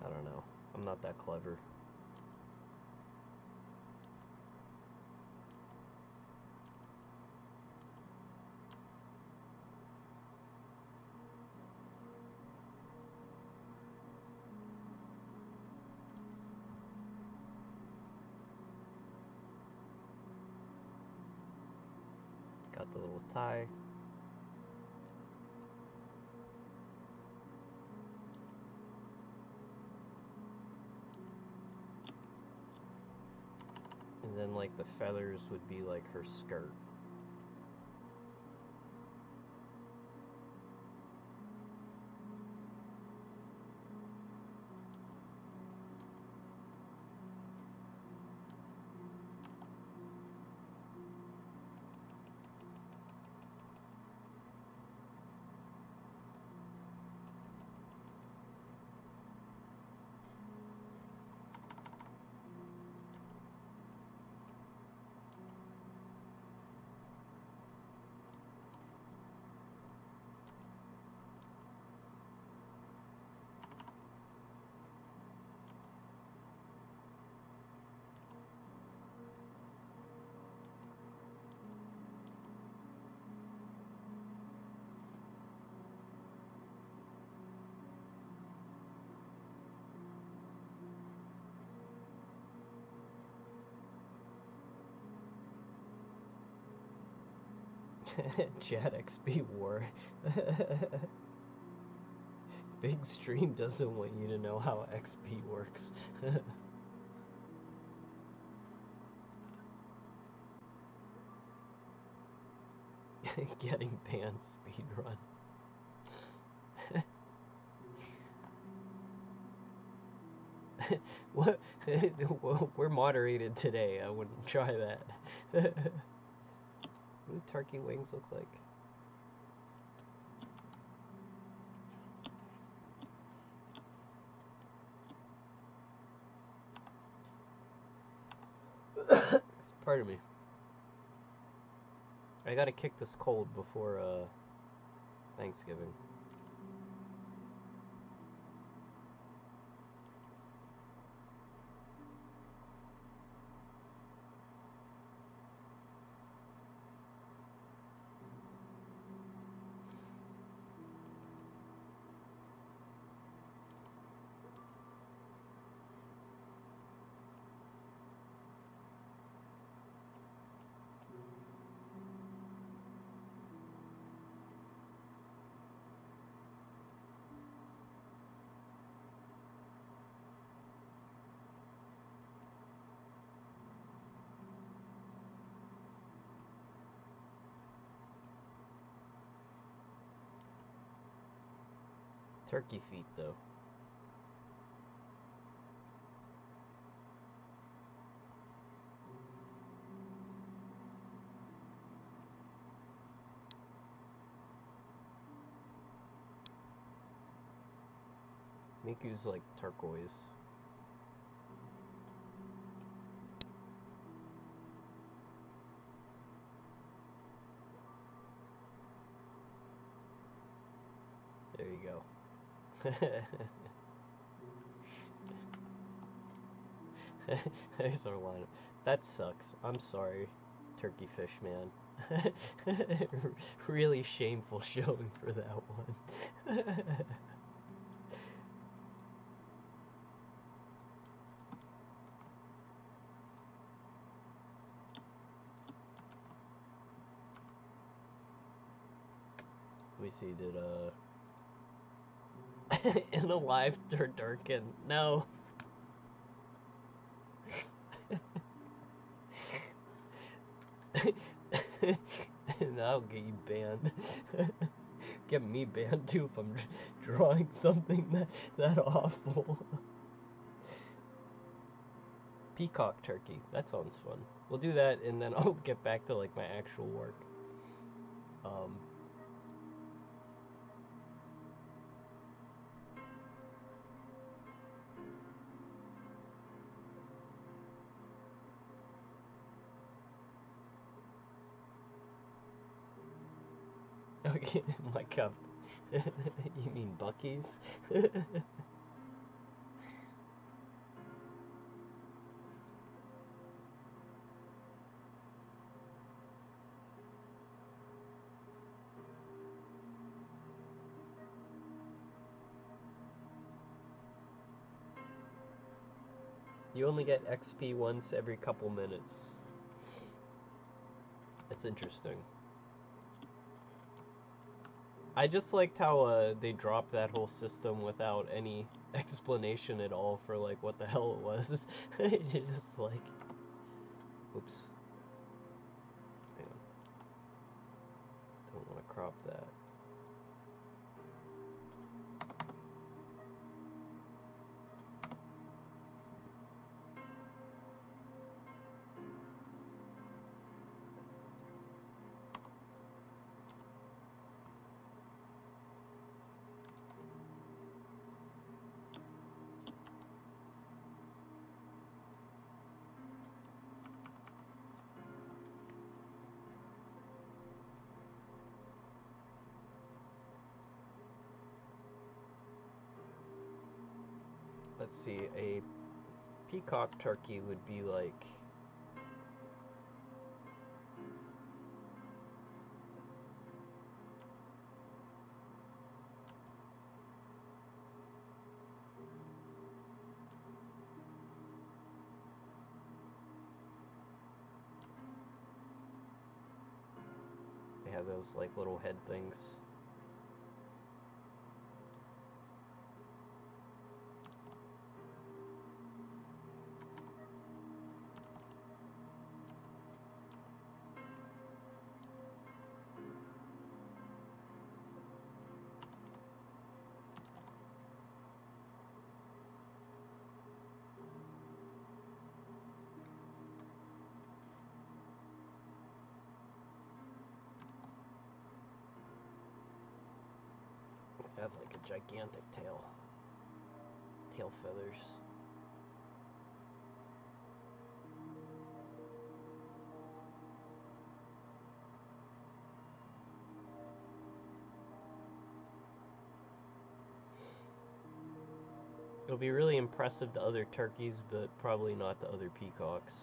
A: I don't know. I'm not that clever. Got the little tie. then like the feathers would be like her skirt. Chat XP war. Big Stream doesn't want you to know how XP works. Getting banned speedrun. What? We're moderated today. I wouldn't try that. What do turkey wings look like? Pardon me. I gotta kick this cold before Thanksgiving. Turkey feet, though. Miku's like turquoise. There you go. There's our lineup. That sucks. I'm sorry, Turkey Fish Man. Really shameful showing for that one. Let me see, did in a live Durkin. No. That'll get you banned. Get me banned too if I'm drawing something that awful. Peacock turkey. That sounds fun. We'll do that and then I'll get back to like my actual work. Okay, my cup. You mean Buc-ee's? You only get XP once every couple minutes. It's interesting. I just liked how they dropped that whole system without any explanation at all for like what the hell it was. It just like Oops. Hang on. Don't want to crop that. Let's see, a peacock turkey would be like, they have those like little head things. Have like a gigantic tail feathers. It'll be really impressive to other turkeys, but probably not to other peacocks.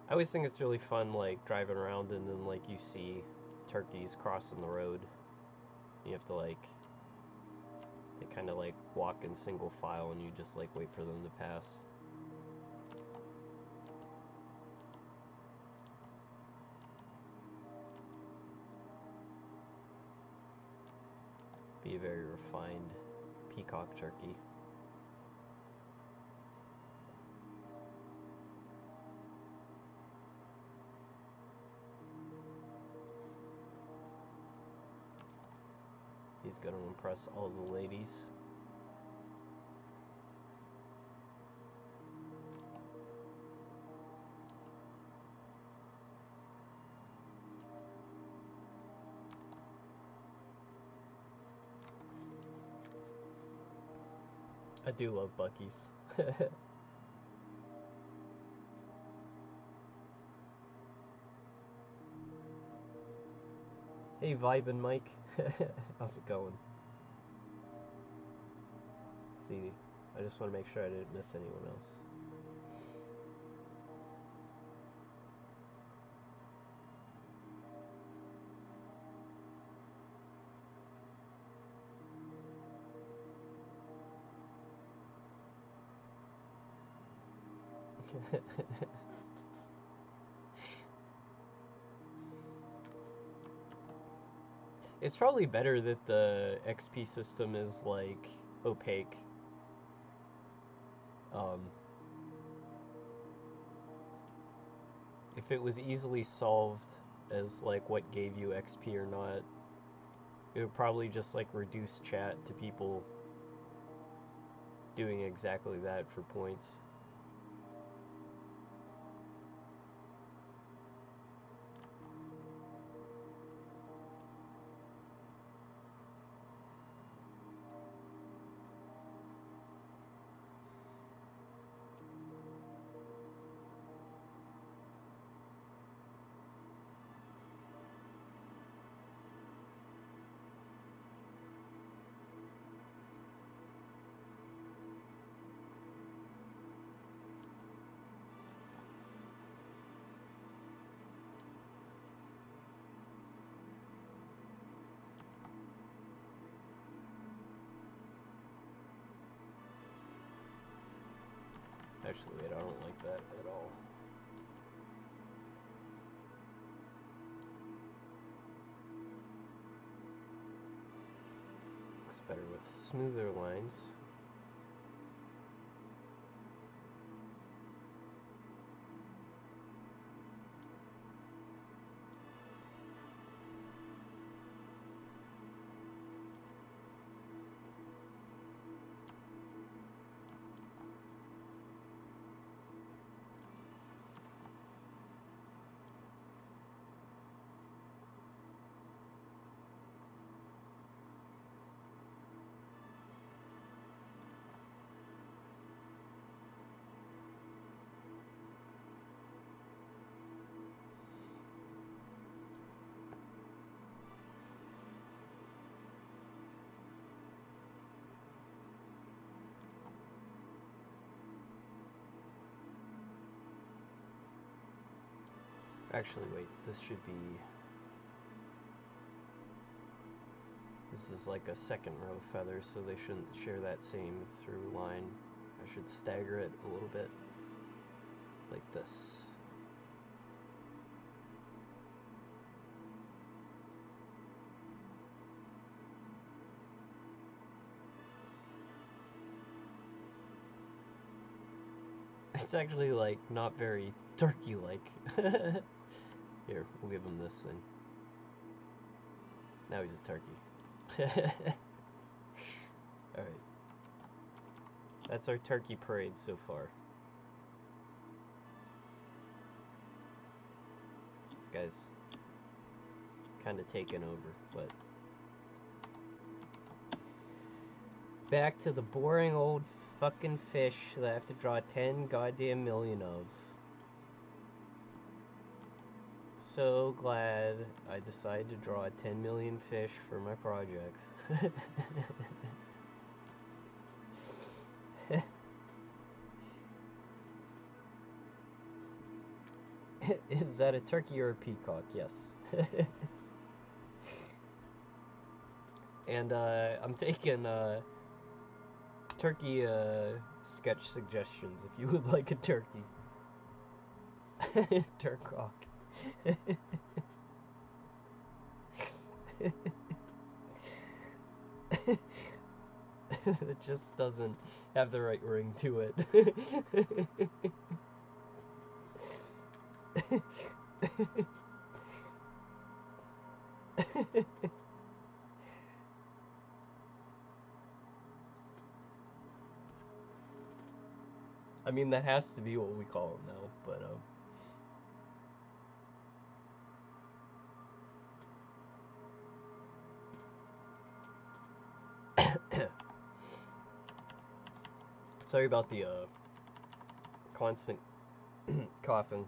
A: I always think it's really fun, like, driving around and then, like, you see turkeys crossing the road. You have to, like, they kind of, like, walk in single file and you just, like, wait for them to pass. Be a very refined peacock turkey. He's going to impress all the ladies. I do love Buc-ee's. Hey, Vibin' Mike. How's it going? Let's see, I just want to make sure I didn't miss anyone else. It's probably better that the XP system is like opaque. If it was easily solved as like what gave you XP or not, it would probably just like reduce chat to people doing exactly that for points. Actually, wait, I don't like that at all. better with smoother lines. Actually, wait, this is like a second row feather, so they shouldn't share that same through line. I should stagger it a little bit, like this. It's actually, like, not very turkey-like. Here, we'll give him this thing. Now he's a turkey. Alright. That's our turkey parade so far. This guy's kind of taken over, but... Back to the boring old fucking fish that I have to draw 10 goddamn million of. So glad I decided to draw 10 million fish for my project. Is that a turkey or a peacock? Yes. And I'm taking turkey sketch suggestions if you would like a turkey. Turcock. It just doesn't have the right ring to it. I mean, that has to be what we call them now, but sorry about the constant coughing.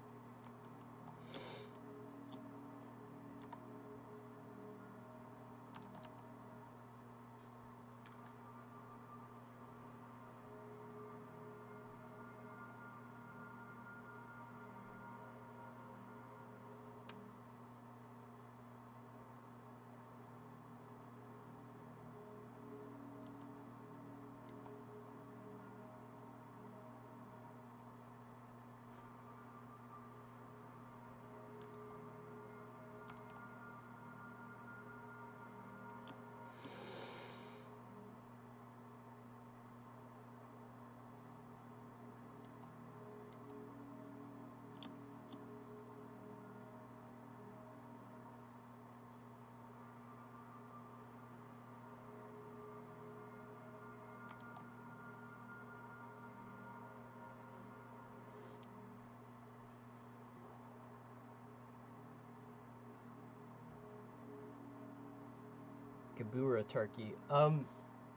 A: Gabura turkey.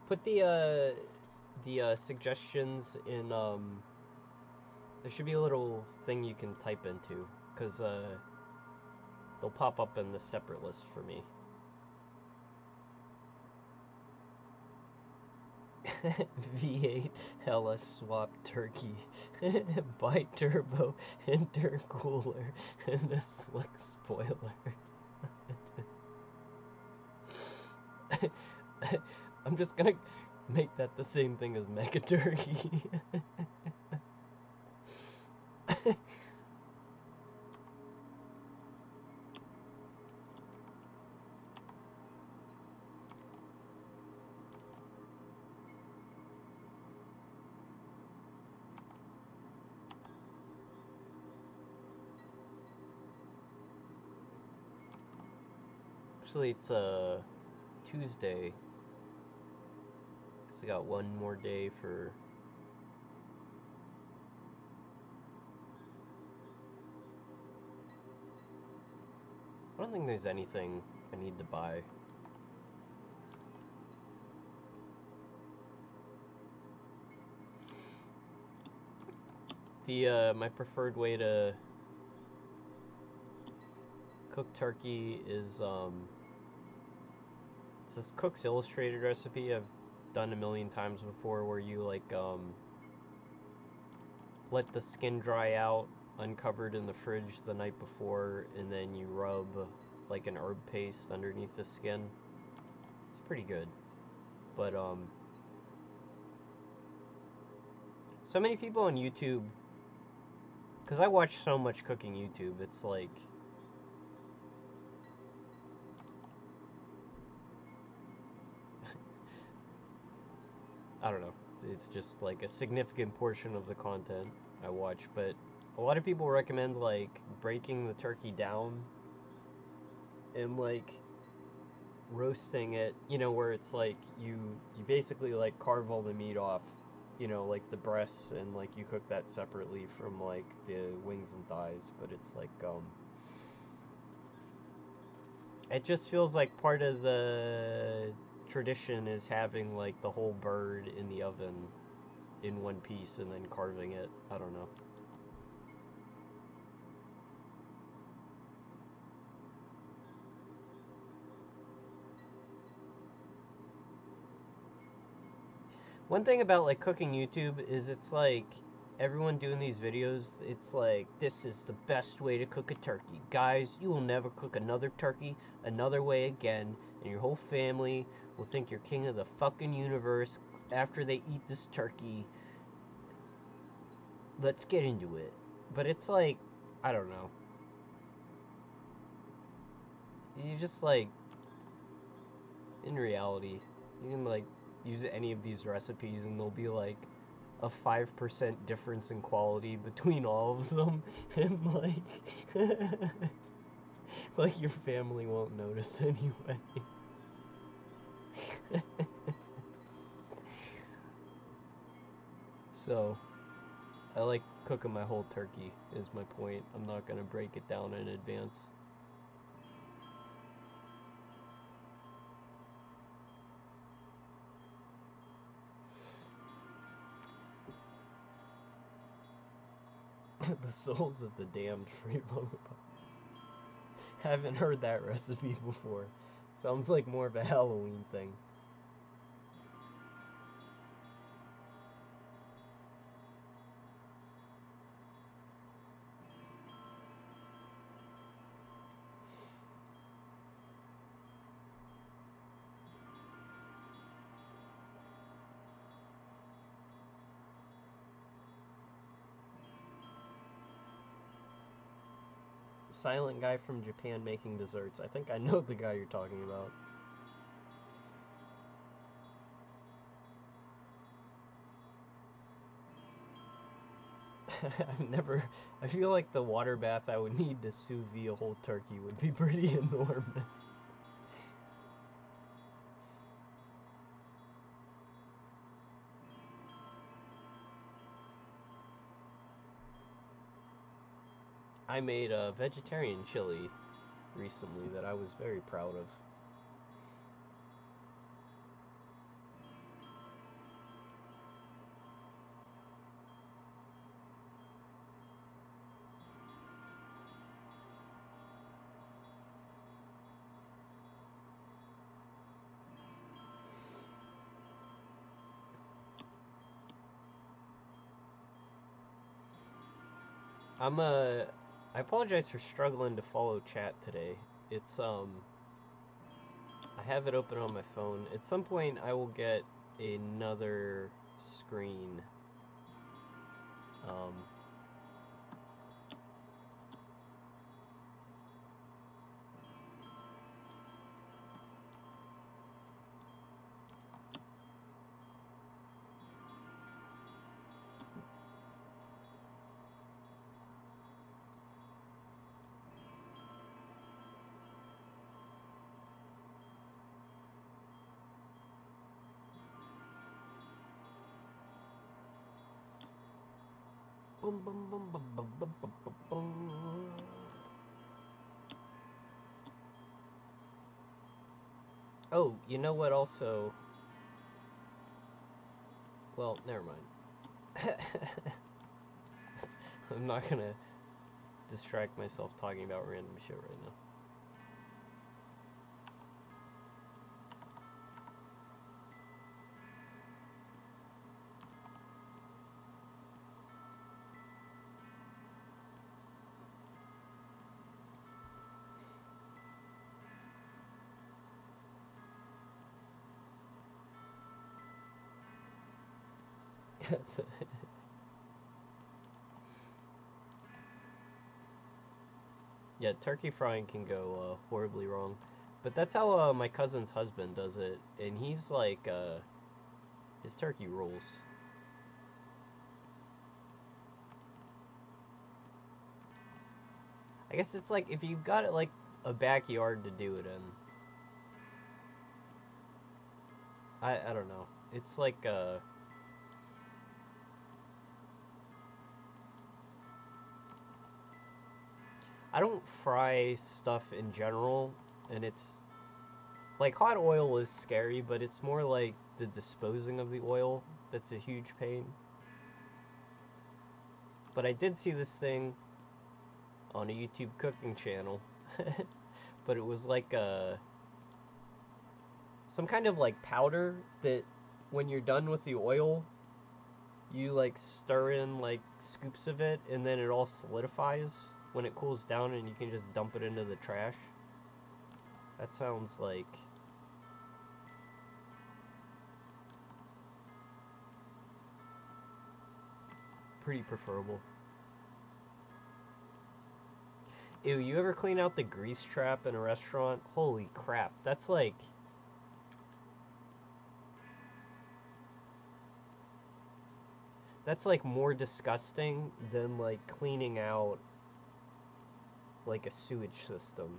A: Put the suggestions in, there should be a little thing you can type into, because, they'll pop up in the separate list for me. V8 LS swap turkey. Bi-turbo intercooler and a slick spoiler. I'm just gonna make that the same thing as Mega Turkey. Actually, it's a Tuesday. So I got one more day for. I don't think there's anything I need to buy. My preferred way to cook turkey is it's this Cook's Illustrated recipe I've done a million times before, where you like let the skin dry out uncovered in the fridge the night before, and then you rub like an herb paste underneath the skin. It's pretty good. But so many people on YouTube, because I watch so much cooking YouTube, it's like I don't know, it's just like a significant portion of the content I watch. But a lot of people recommend like breaking the turkey down and like roasting it, you know, where it's like you basically like carve all the meat off, you know, like the breasts, and like you cook that separately from like the wings and thighs. But it's like it just feels like part of the tradition is having like the whole bird in the oven in one piece and then carving it. I don't know. One thing about like cooking YouTube is it's like everyone doing these videos, it's like, this is the best way to cook a turkey. Guys, you will never cook another turkey another way again, and your whole family will think you're king of the fucking universe after they eat this turkey. Let's get into it. But it's like, I don't know. You just like, in reality, you can like use any of these recipes and there'll be like a 5% difference in quality between all of them, and like like your family won't notice anyway. So I like cooking my whole turkey is my point. I'm not gonna break it down in advance. The souls of the damned free lollipop. Haven't heard that recipe before. Sounds like more of a Halloween thing. Silent guy from Japan making desserts. I think I know the guy you're talking about. I've never. I feel like the water bath I would need to sous vide a whole turkey would be pretty enormous. I made a vegetarian chili recently that I was very proud of. I apologize for struggling to follow chat today. It's I have it open on my phone. At some point I will get another screen. Um Oh, you know what also... Well, never mind. I'm not gonna distract myself talking about random shit right now. Yeah, turkey frying can go horribly wrong. But that's how my cousin's husband does it. And he's like, his turkey rules. I guess it's like if you've got like a backyard to do it in. I don't know. It's like I don't fry stuff in general, and it's like hot oil is scary, but it's more like the disposing of the oil that's a huge pain. But I did see this thing on a YouTube cooking channel, but it was like some kind of like powder that when you're done with the oil, you like stir in like scoops of it, and then it all solidifies when it cools down, and you can just dump it into the trash. That sounds like pretty preferable. Ew, you ever clean out the grease trap in a restaurant? Holy crap, that's like... That's like more disgusting than like cleaning out like a sewage system.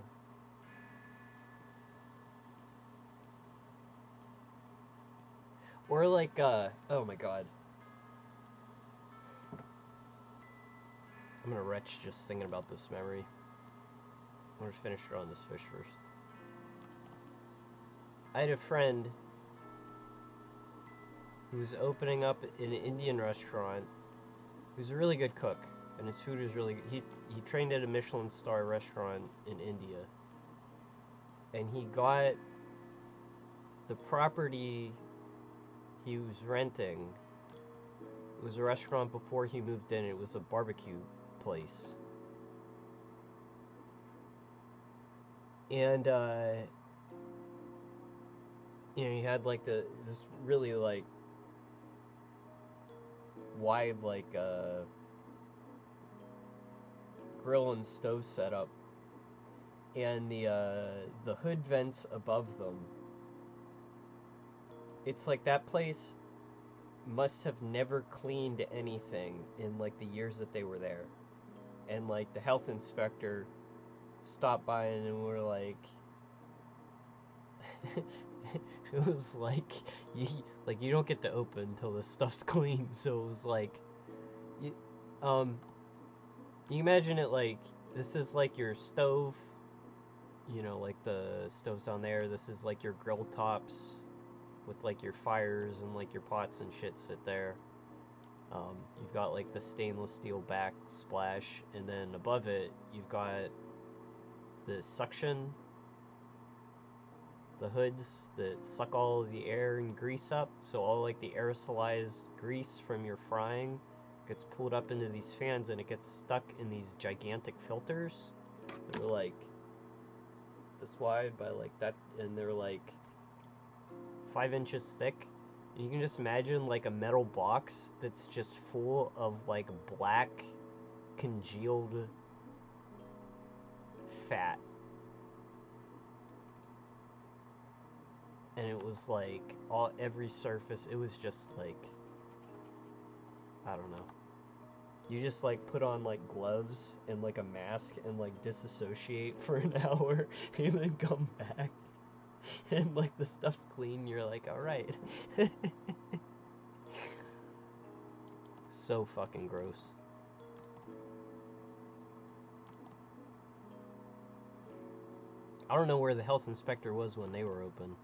A: Or like, oh my god. I'm gonna retch just thinking about this memory. I'm gonna finish drawing this fish first. I had a friend who was opening up an Indian restaurant. He was a really good cook, and his food was really good. He trained at a Michelin star restaurant in India. And he got the property he was renting. It was a restaurant before he moved in. It was a barbecue place. And, you know, he had like this really like wide like grill and stove setup, and the hood vents above them. It's like that place must have never cleaned anything in like the years that they were there, and like the health inspector stopped by and were like it was like you don't get to open until the stuff's clean. So it was like you, you imagine it like this is like your stove, you know, like the stove's on there. This is like your grill tops with like your fires and like your pots and shit sit there. You've got like the stainless steel backsplash, and then above it you've got the suction, the hoods that suck all of the air and grease up. So all like the aerosolized grease from your frying gets pulled up into these fans, and it gets stuck in these gigantic filters that are like this wide by like that, and they're like 5 inches thick. And you can just imagine like a metal box that's just full of like black congealed fat. And it was like every surface, it was just like, I don't know. You just like put on like gloves and like a mask and like disassociate for an hour and then come back and like the stuff's clean. You're like, all right. So fucking gross. I don't know where the health inspector was when they were open.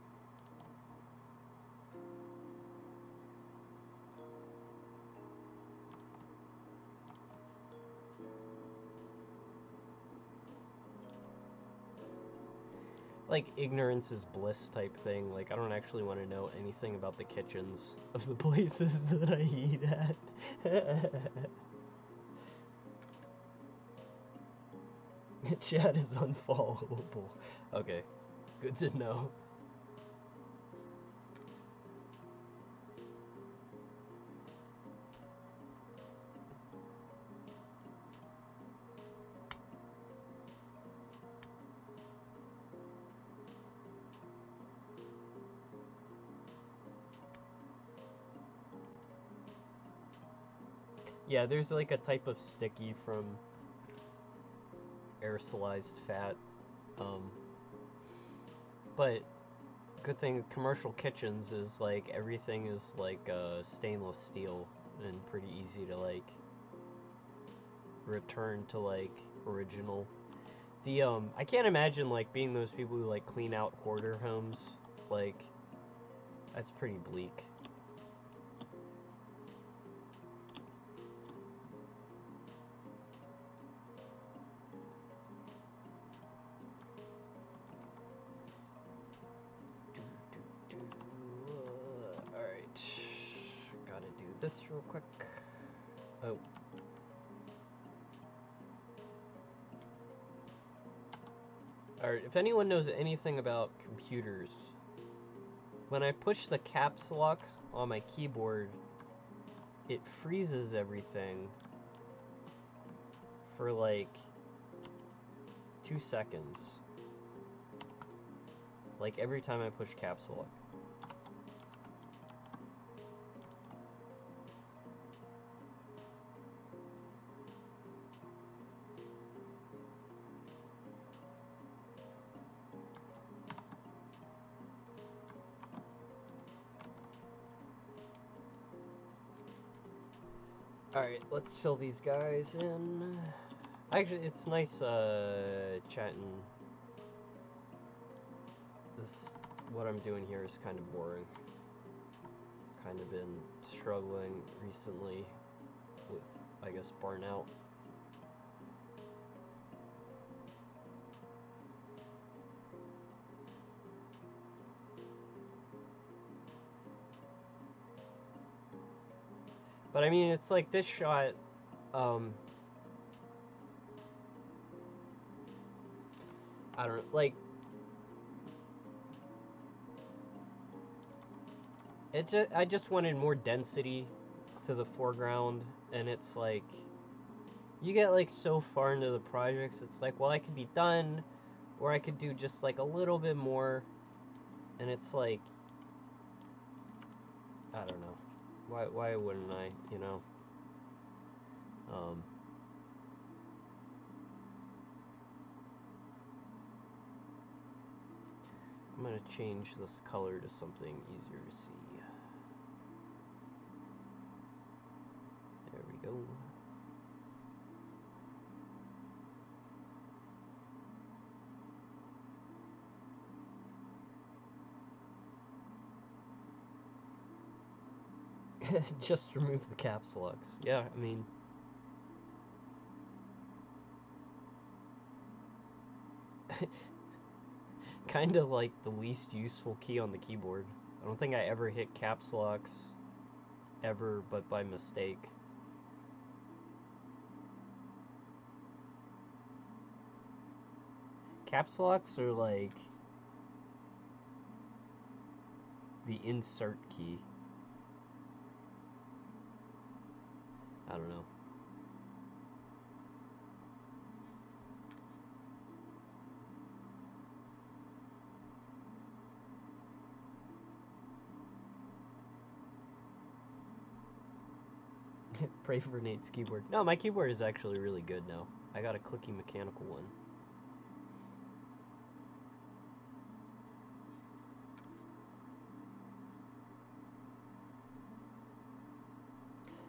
A: Like, ignorance is bliss type thing. Like, I don't actually want to know anything about the kitchens of the places that I eat at. Chat is unfollowable. Okay, good to know. Yeah, there's like a type of sticky from aerosolized fat. But good thing commercial kitchens is like everything is like stainless steel and pretty easy to like return to like original. The I can't imagine like being those people who like clean out hoarder homes. Like that's pretty bleak. Alright. Gotta do this real quick. Oh. Alright, if anyone knows anything about computers, when I push the caps lock on my keyboard, it freezes everything for like 2 seconds. Like every time I push caps lock. Alright, let's fill these guys in. Actually, it's nice chatting. What I'm doing here is kind of boring. Kind of been struggling recently with, I guess, burnout. But I mean, it's like this shot, I don't know, like, I just wanted more density to the foreground, and it's like, you get like so far into the projects, it's like, well, I could be done, or I could do just like a little bit more, and it's like, I don't know, why wouldn't I, you know? I'm gonna change this color to something easier to see. There we go. Just remove the caps locks. Yeah, I mean... kind of like the least useful key on the keyboard. I don't think I ever hit caps locks ever, but by mistake. Caps locks are like the insert key. I don't know. Pray for Nate's keyboard. No, my keyboard is actually really good now. I got a clicky mechanical one.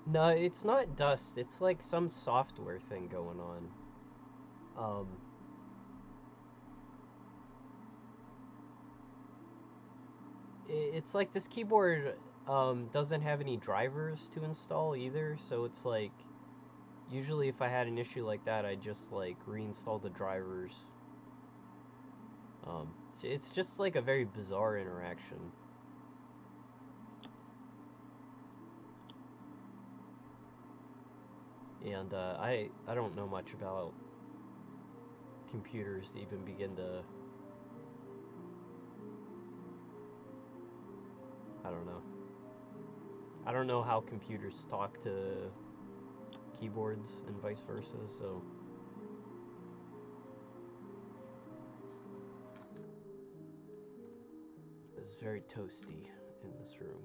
A: No, it's not dust. It's like some software thing going on. it's like this keyboard doesn't have any drivers to install either, so it's like usually if I had an issue like that, I'd just like reinstall the drivers. It's just like a very bizarre interaction. And I don't know much about computers to even begin to. I don't know. I don't know how computers talk to keyboards and vice versa, so. It's very toasty in this room.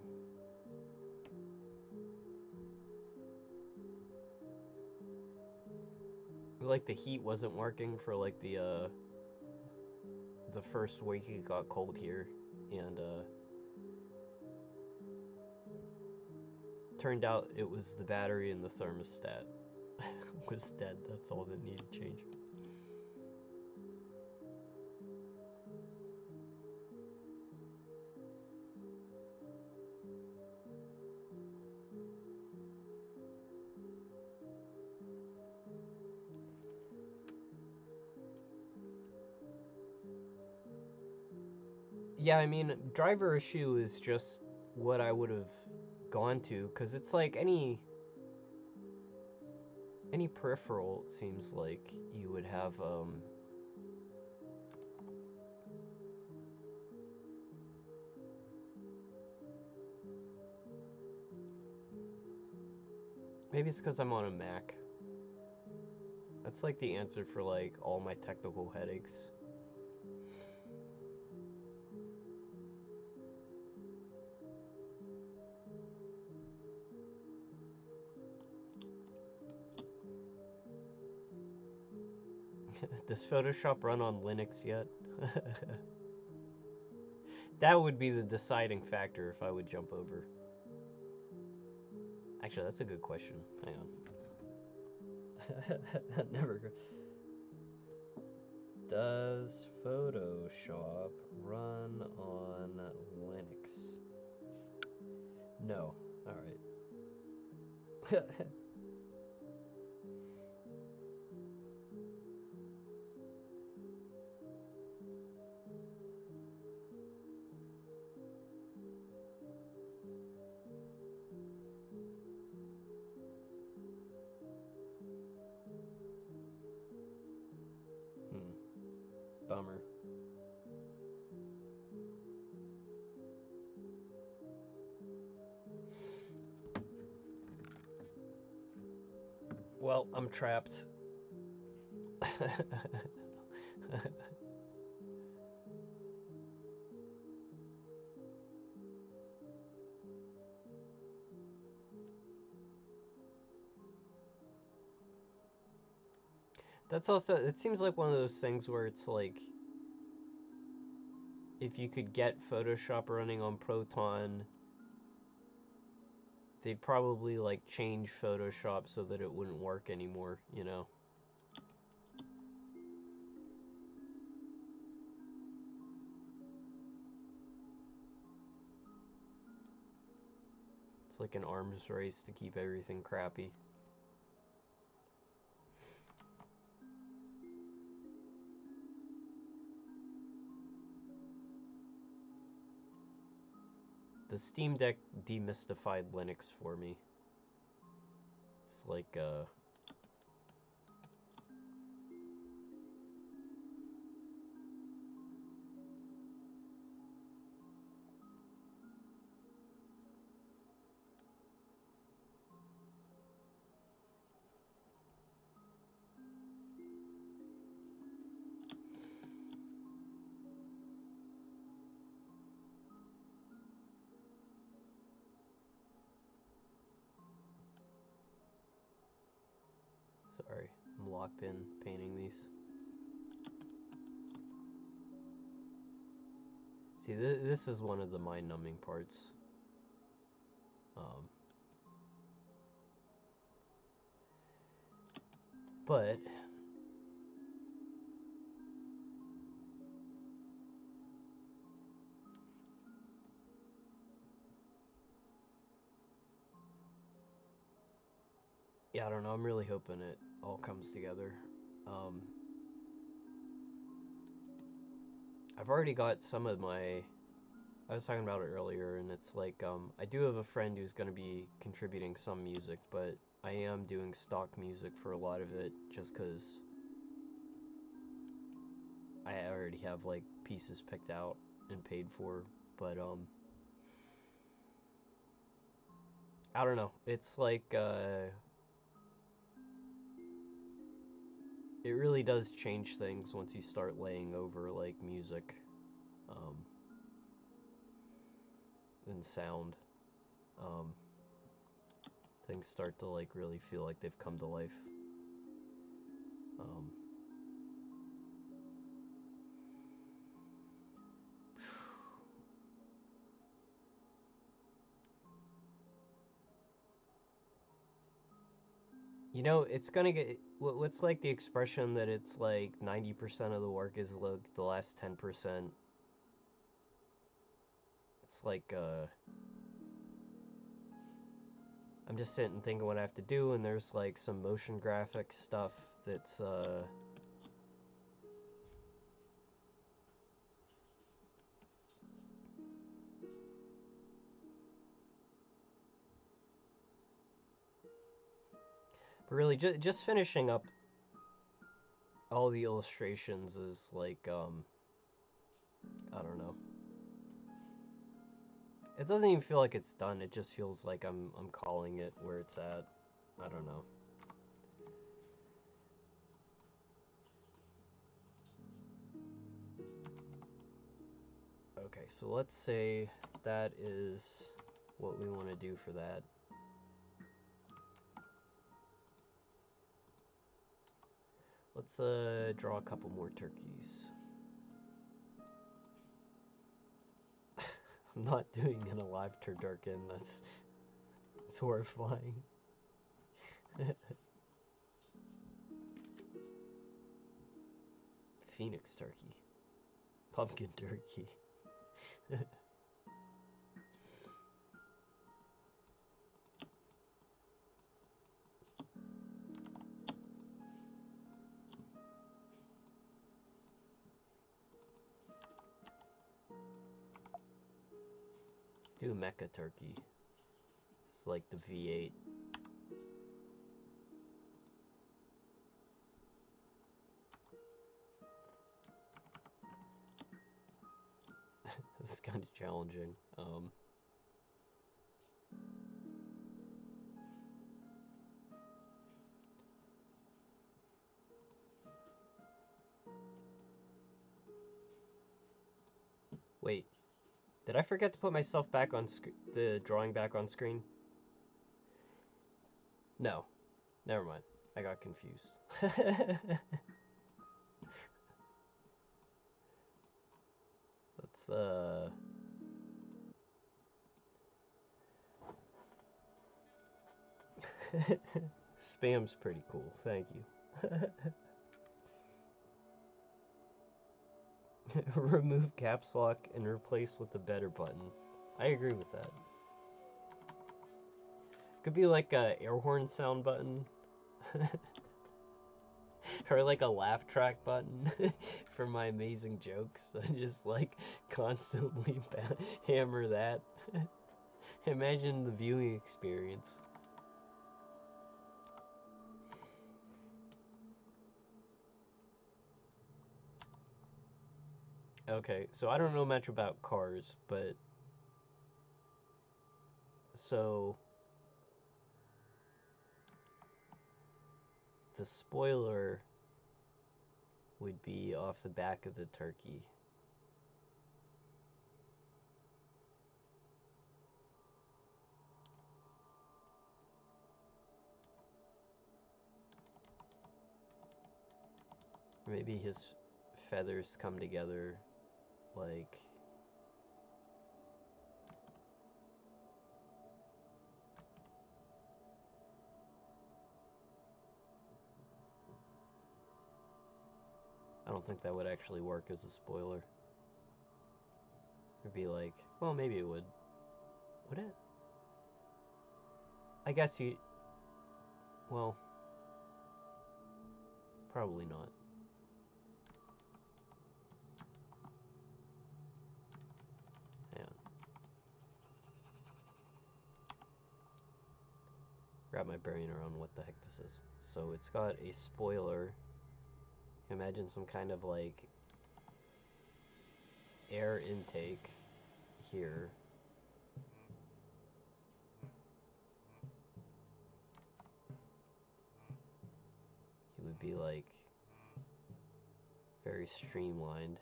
A: Like the heat wasn't working for like the first week it got cold here, and turned out it was the battery in the thermostat was dead. That's all that needed change. Yeah, I mean, driver issue is just what I would have gone to, because it's like any peripheral, it seems like you would have maybe it's because I'm on a Mac. That's like the answer for like all my technical headaches. Does Photoshop run on Linux yet? That would be the deciding factor if I would jump over. Actually, that's a good question. Hang on. Never. Does Photoshop run on Linux? No. All right. Bummer. Well, I'm trapped. That's also, it seems like one of those things where it's like, if you could get Photoshop running on Proton, they'd probably like change Photoshop so that it wouldn't work anymore, you know? It's like an arms race to keep everything crappy. The Steam Deck demystified Linux for me. It's like, sorry, I'm locked in painting these. See, this is one of the mind-numbing parts. But Yeah, I don't know. I'm really hoping it all comes together. Um, I've already got some of my. I was talking about it earlier, and it's like I do have a friend who's going to be contributing some music, but I am doing stock music for a lot of it just because I already have like pieces picked out and paid for. But I don't know. It's like it really does change things once you start laying over like music um, and sound. Um, Things start to like really feel like they've come to life. Um, You know, it's gonna get. What's like the expression that it's like 90% of the work is like the last 10%? It's like, I'm just sitting thinking what I have to do, and there's like some motion graphic stuff that's, but really just finishing up all the illustrations is like, I don't know. It doesn't even feel like it's done. It just feels like I'm calling it where it's at. I don't know. Okay, so let's say that is what we want to do for that. Let's draw a couple more turkeys. I'm not doing an alive turducken. That's horrifying. Phoenix turkey. Pumpkin turkey. Do a mecha turkey. It's like the V8. This is kind of challenging. Wait, did I forget to put myself back on the drawing back on screen? No, never mind. I got confused. Let's Spam's pretty cool. Thank you. Remove caps lock and replace with the better button. I agree with that. Could be like a air horn sound button. Or like a laugh track button for my amazing jokes. I just like constantly hammer that. Imagine the viewing experience. Okay, so I don't know much about cars, but so the spoiler would be off the back of the turkey. Maybe his feathers come together like I don't think that would actually work as a spoiler. It'd be like, well, maybe it would. Would it? I guess you. Well, probably not. Hang on. Wrap my brain around what the heck this is. So it's got a spoiler. Imagine some kind of like air intake here. It would be like very streamlined.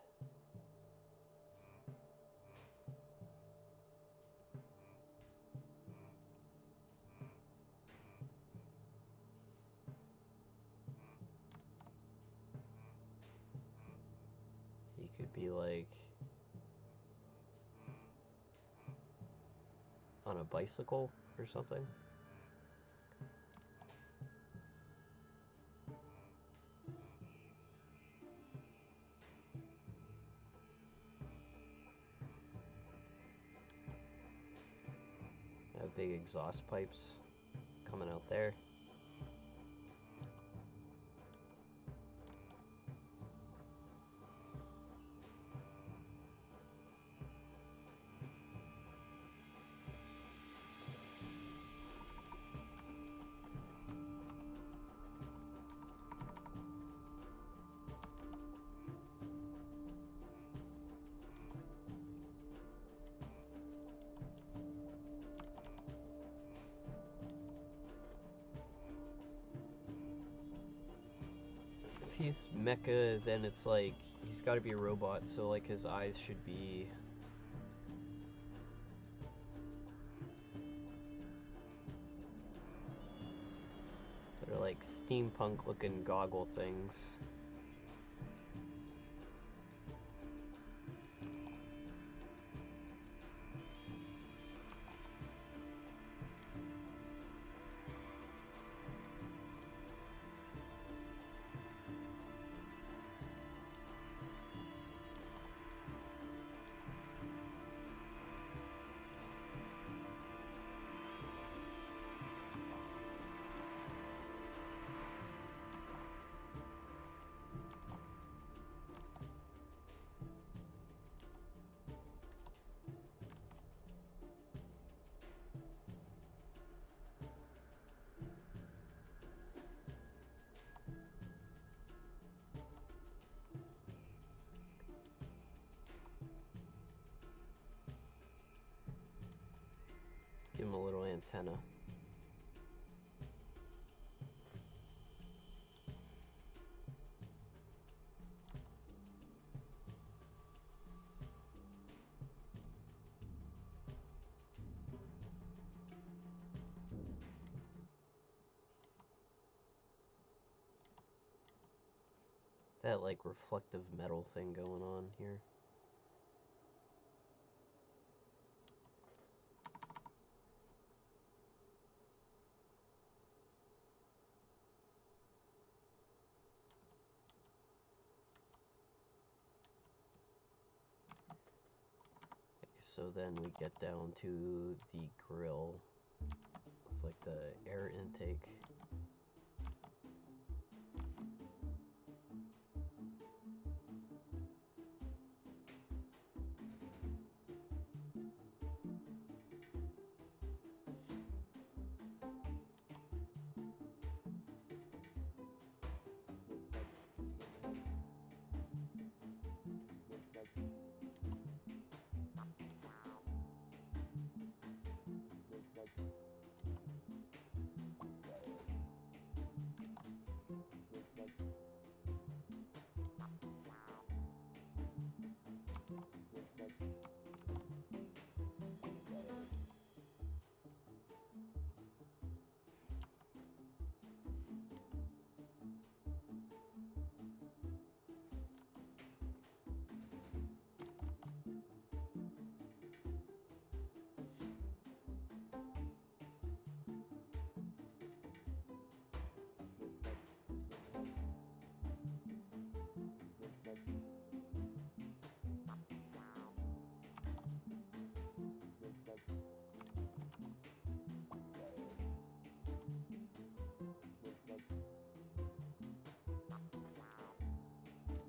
A: He could be like on a bicycle or something. Have big exhaust pipes coming out there. If he's mecha, then it's like he's got to be a robot, so like his eyes should be they're like steampunk looking goggle things. Give him a little antenna. That like reflective metal thing going on here. So then we get down to the grill with like the air intake.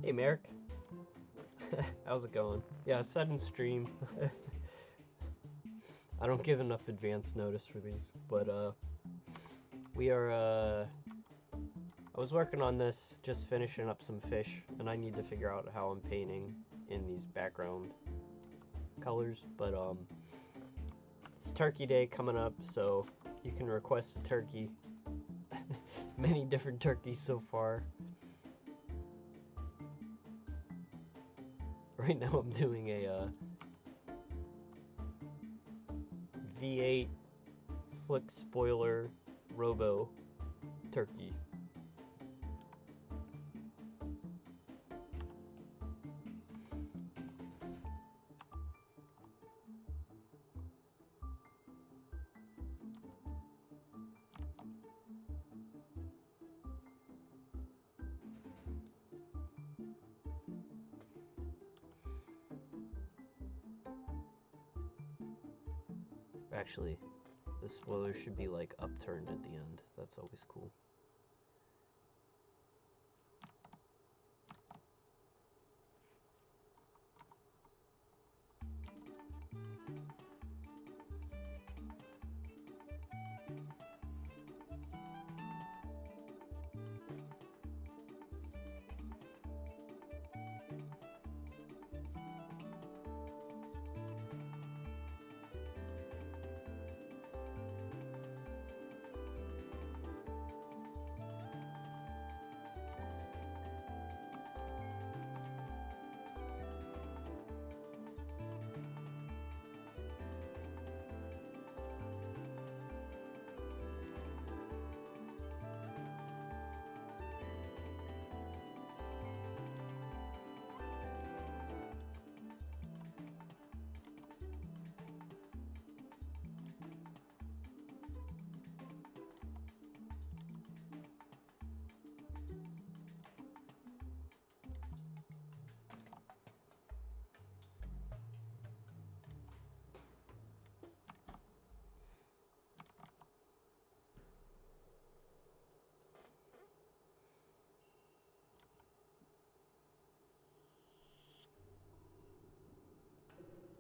A: Hey, Merrick. How's it going? Yeah, sudden stream. I don't give enough advance notice for these, but we are I was working on this, just finishing up some fish, and I need to figure out how I'm painting in these background colors, but it's Turkey Day coming up, so you can request a turkey. Many different turkeys so far. Right now I'm doing a V8 slick spoiler robo turkey. Actually, the spoiler should be like upturned at the end. That's always cool.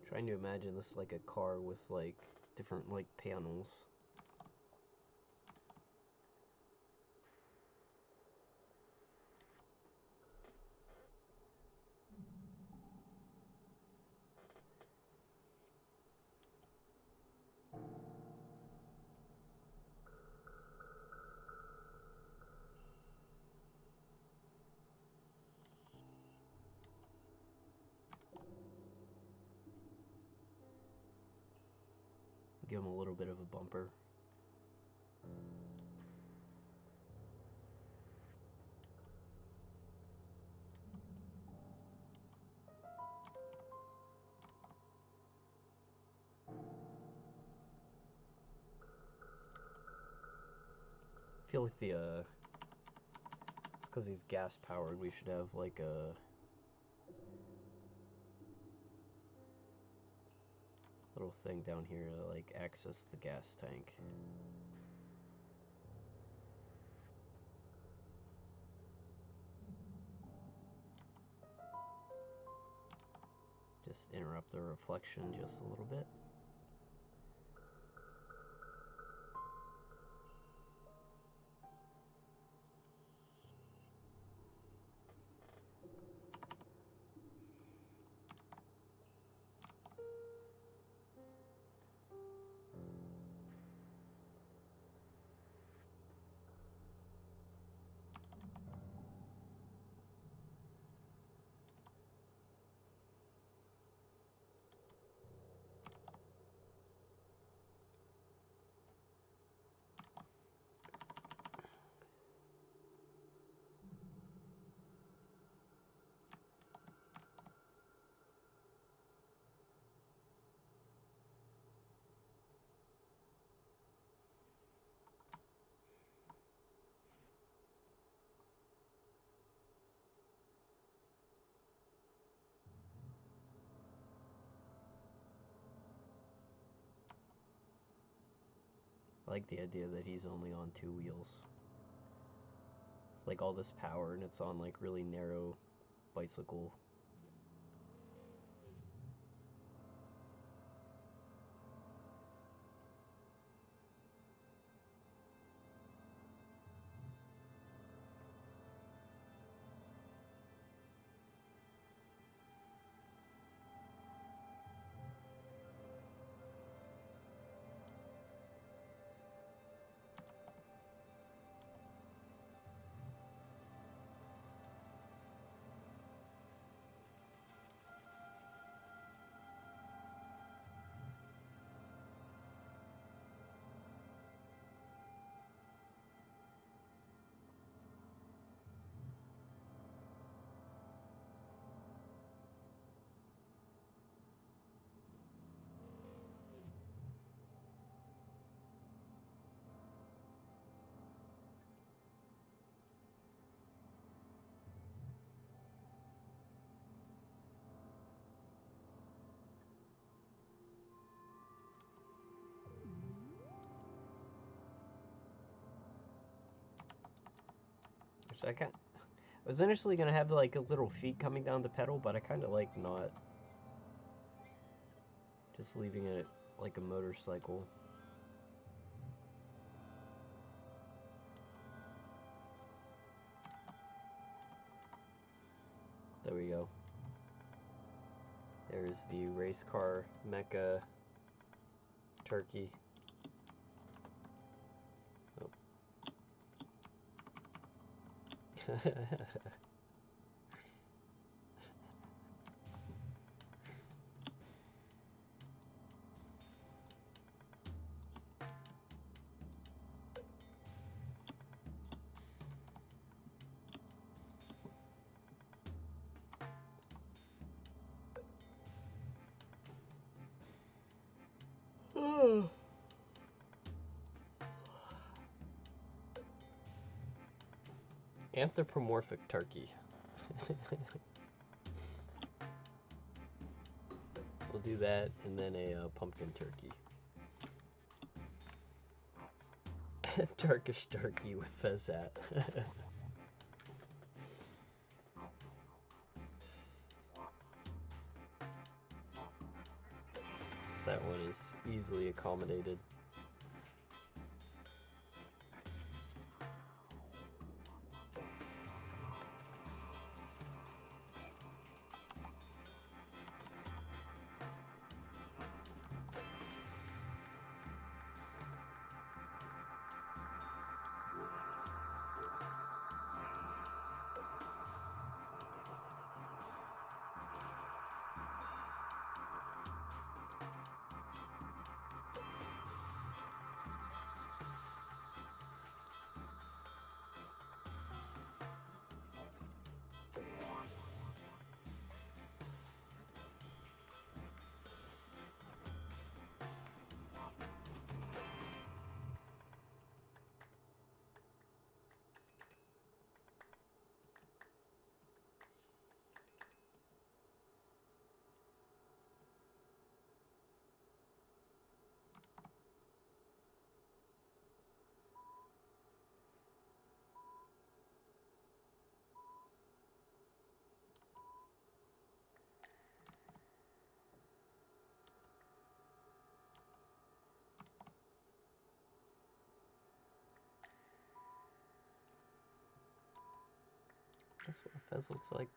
A: Trying to imagine this like a car with like different like panels. Give him a little bit of a bumper. I feel like the it's because he's gas powered. We should have like a little thing down here to like access the gas tank. Just interrupt the reflection just a little bit. I like the idea that he's only on 2 wheels. It's like all this power and it's on like really narrow bicycle. I was initially gonna have like a little feet coming down the pedal, but I kind of like not. Just leaving it like a motorcycle. There we go. There's the race car mecha turkey. Oh. Anthropomorphic turkey. We'll do that, and then a pumpkin turkey. Turkish turkey with fez hat. That one is easily accommodated. That's what a fez looks like.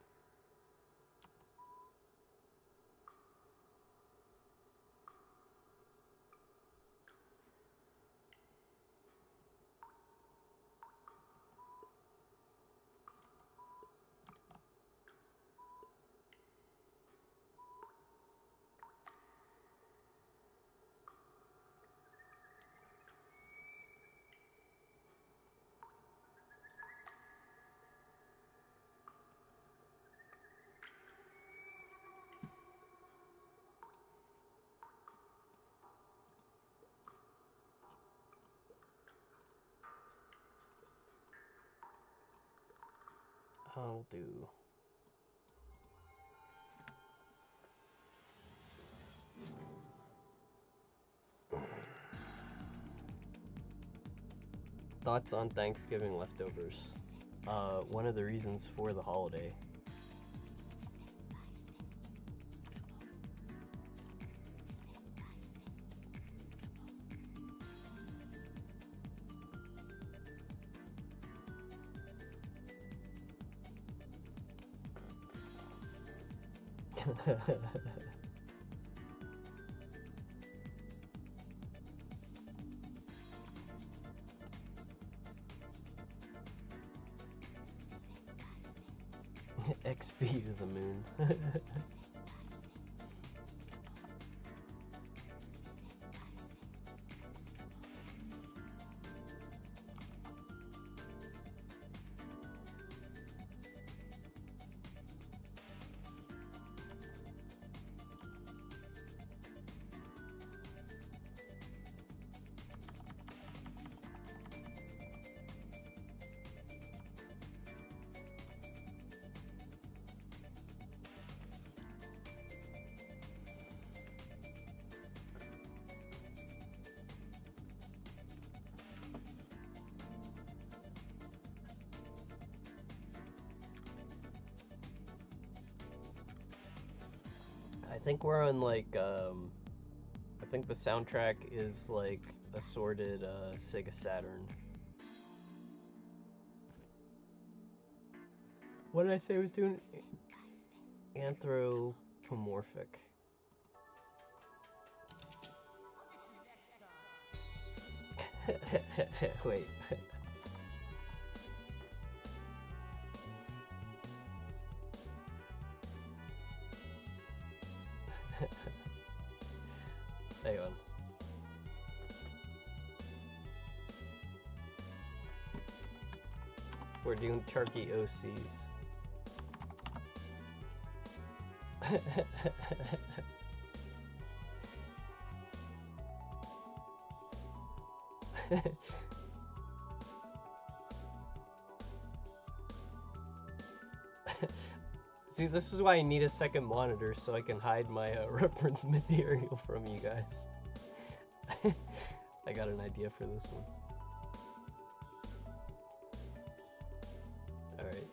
A: I'll do. Thoughts on Thanksgiving leftovers? One of the reasons for the holiday. XP to the moon. I think we're on like I think the soundtrack is like assorted Sega Saturn. What did I say I was doing? Anthropomorphic. Wait. Hang on. We're doing turkey OCs. See, this is why I need a second monitor so I can hide my reference material from you guys. I got an idea for this one. Alright.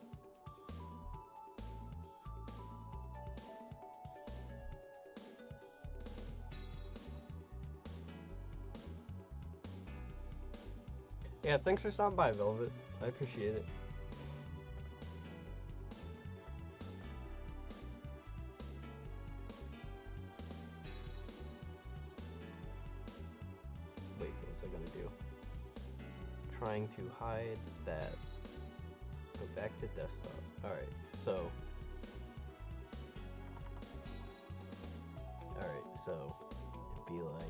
A: Yeah, thanks for stopping by, Velvet. I appreciate it. Wait, what was I gonna do? Trying to hide that. Go back to desktop. Alright, so. Alright, so it'd be like.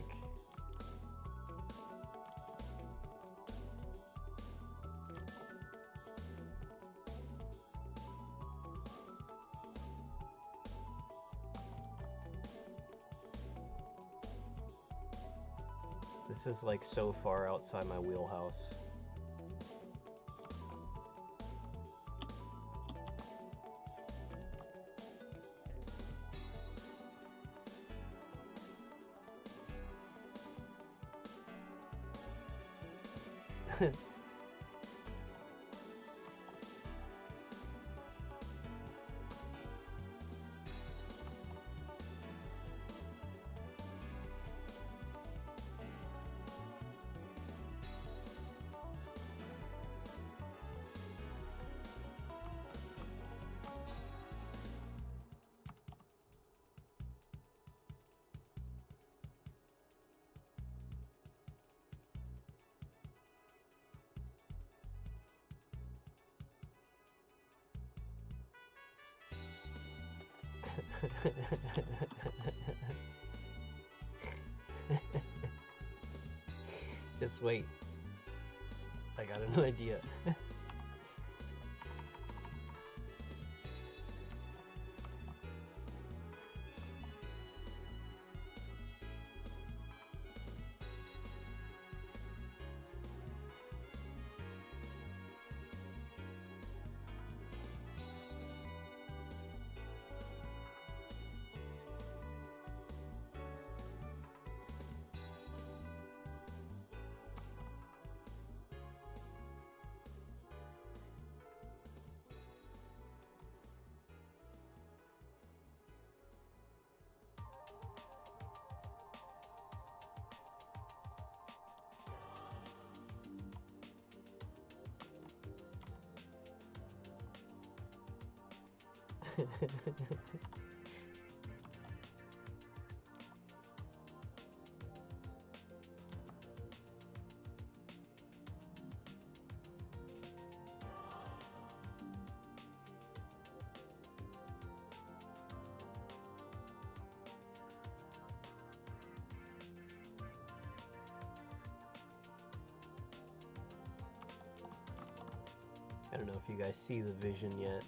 A: This is like so far outside my wheelhouse. Just wait. I got an idea. don't know if you guys see the vision yet.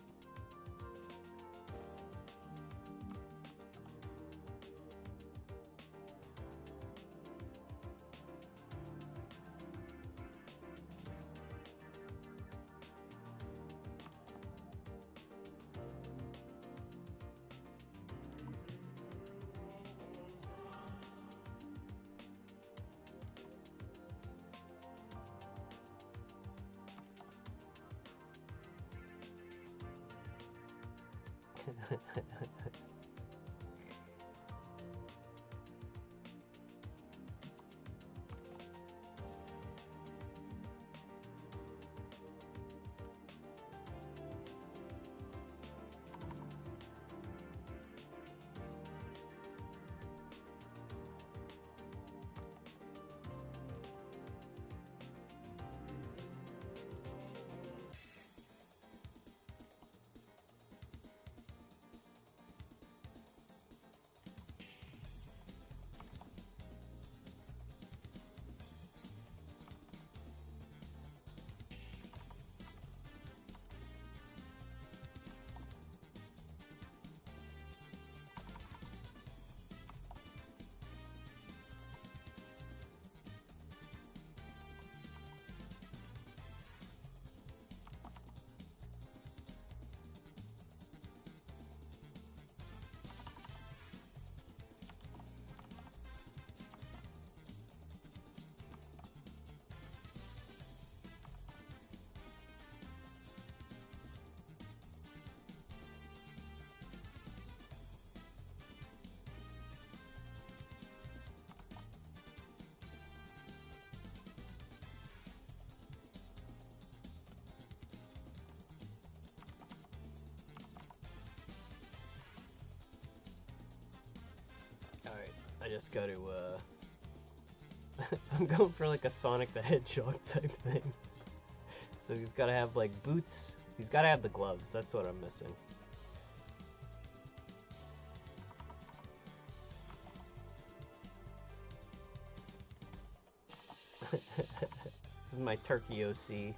A: Alright, I just gotta, I'm going for like a Sonic the Hedgehog type thing. So he's gotta have like boots, he's gotta have the gloves, that's what I'm missing. This is my turkey OC.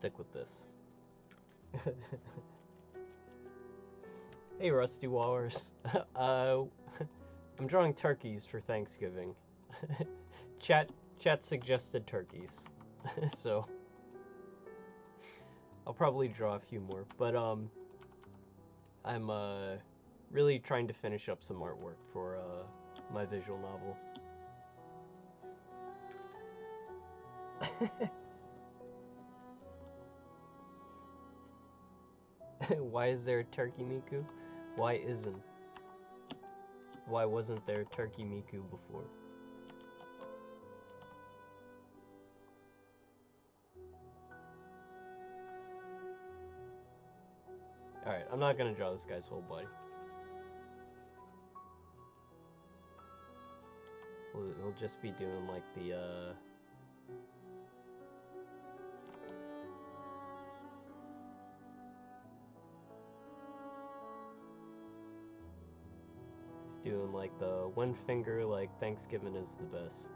A: Stick with this. Hey, Rusty Wallers. I'm drawing turkeys for Thanksgiving. Chat suggested turkeys. So I'll probably draw a few more, but I'm really trying to finish up some artwork for my visual novel. Why is there a Turkey Miku? Why isn't? Why wasn't there a Turkey Miku before? Alright, I'm not gonna draw this guy's whole body. We'll just be doing like the, doing like the one finger, like Thanksgiving is the best.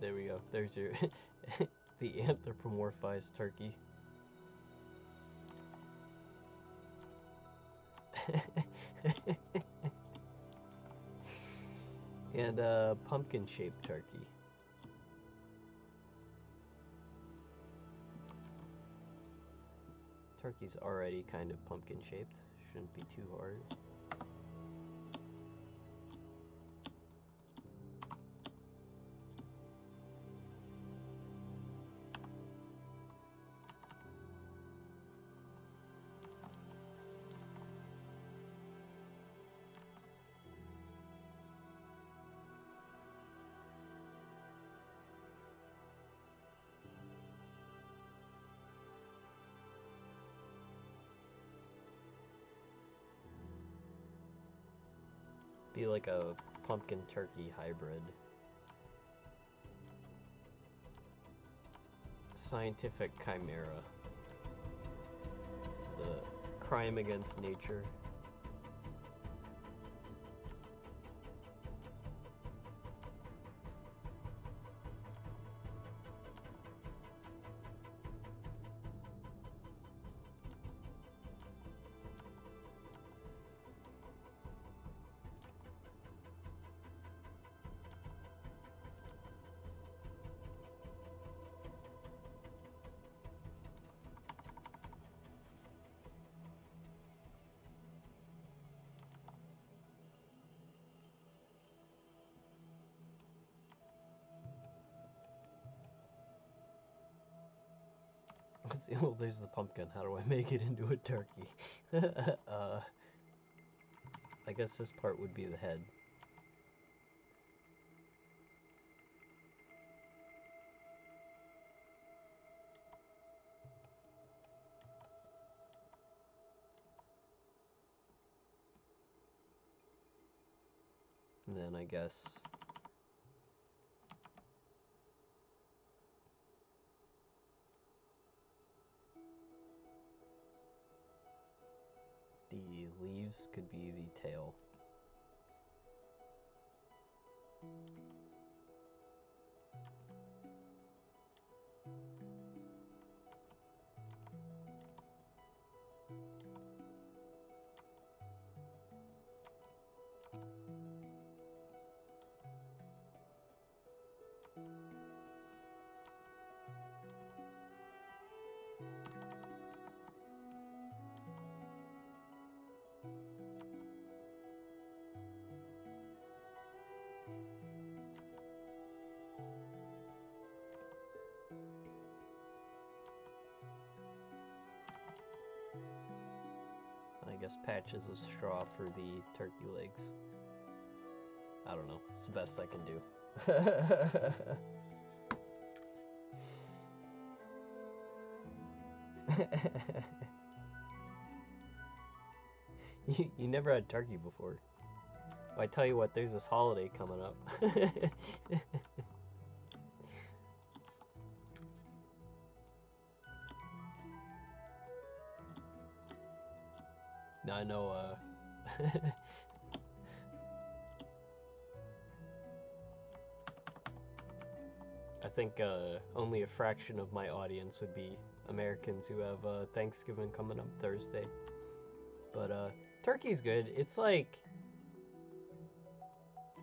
A: There we go. There's your The anthropomorphized turkey. And a pumpkin-shaped turkey. Turkey's already kind of pumpkin-shaped. Shouldn't be too hard. Be like a pumpkin turkey hybrid. Scientific chimera. This is a crime against nature. Oh, there's the pumpkin. How do I make it into a turkey? I guess this part would be the head. And then I guess the leaves could be the tail. I guess patches of straw for the turkey legs. I don't know. It's the best I can do. You never had turkey before. Well, I tell you what, there's this holiday coming up. No, I know, I think only a fraction of my audience would be Americans who have Thanksgiving coming up Thursday. But turkey's good. It's like,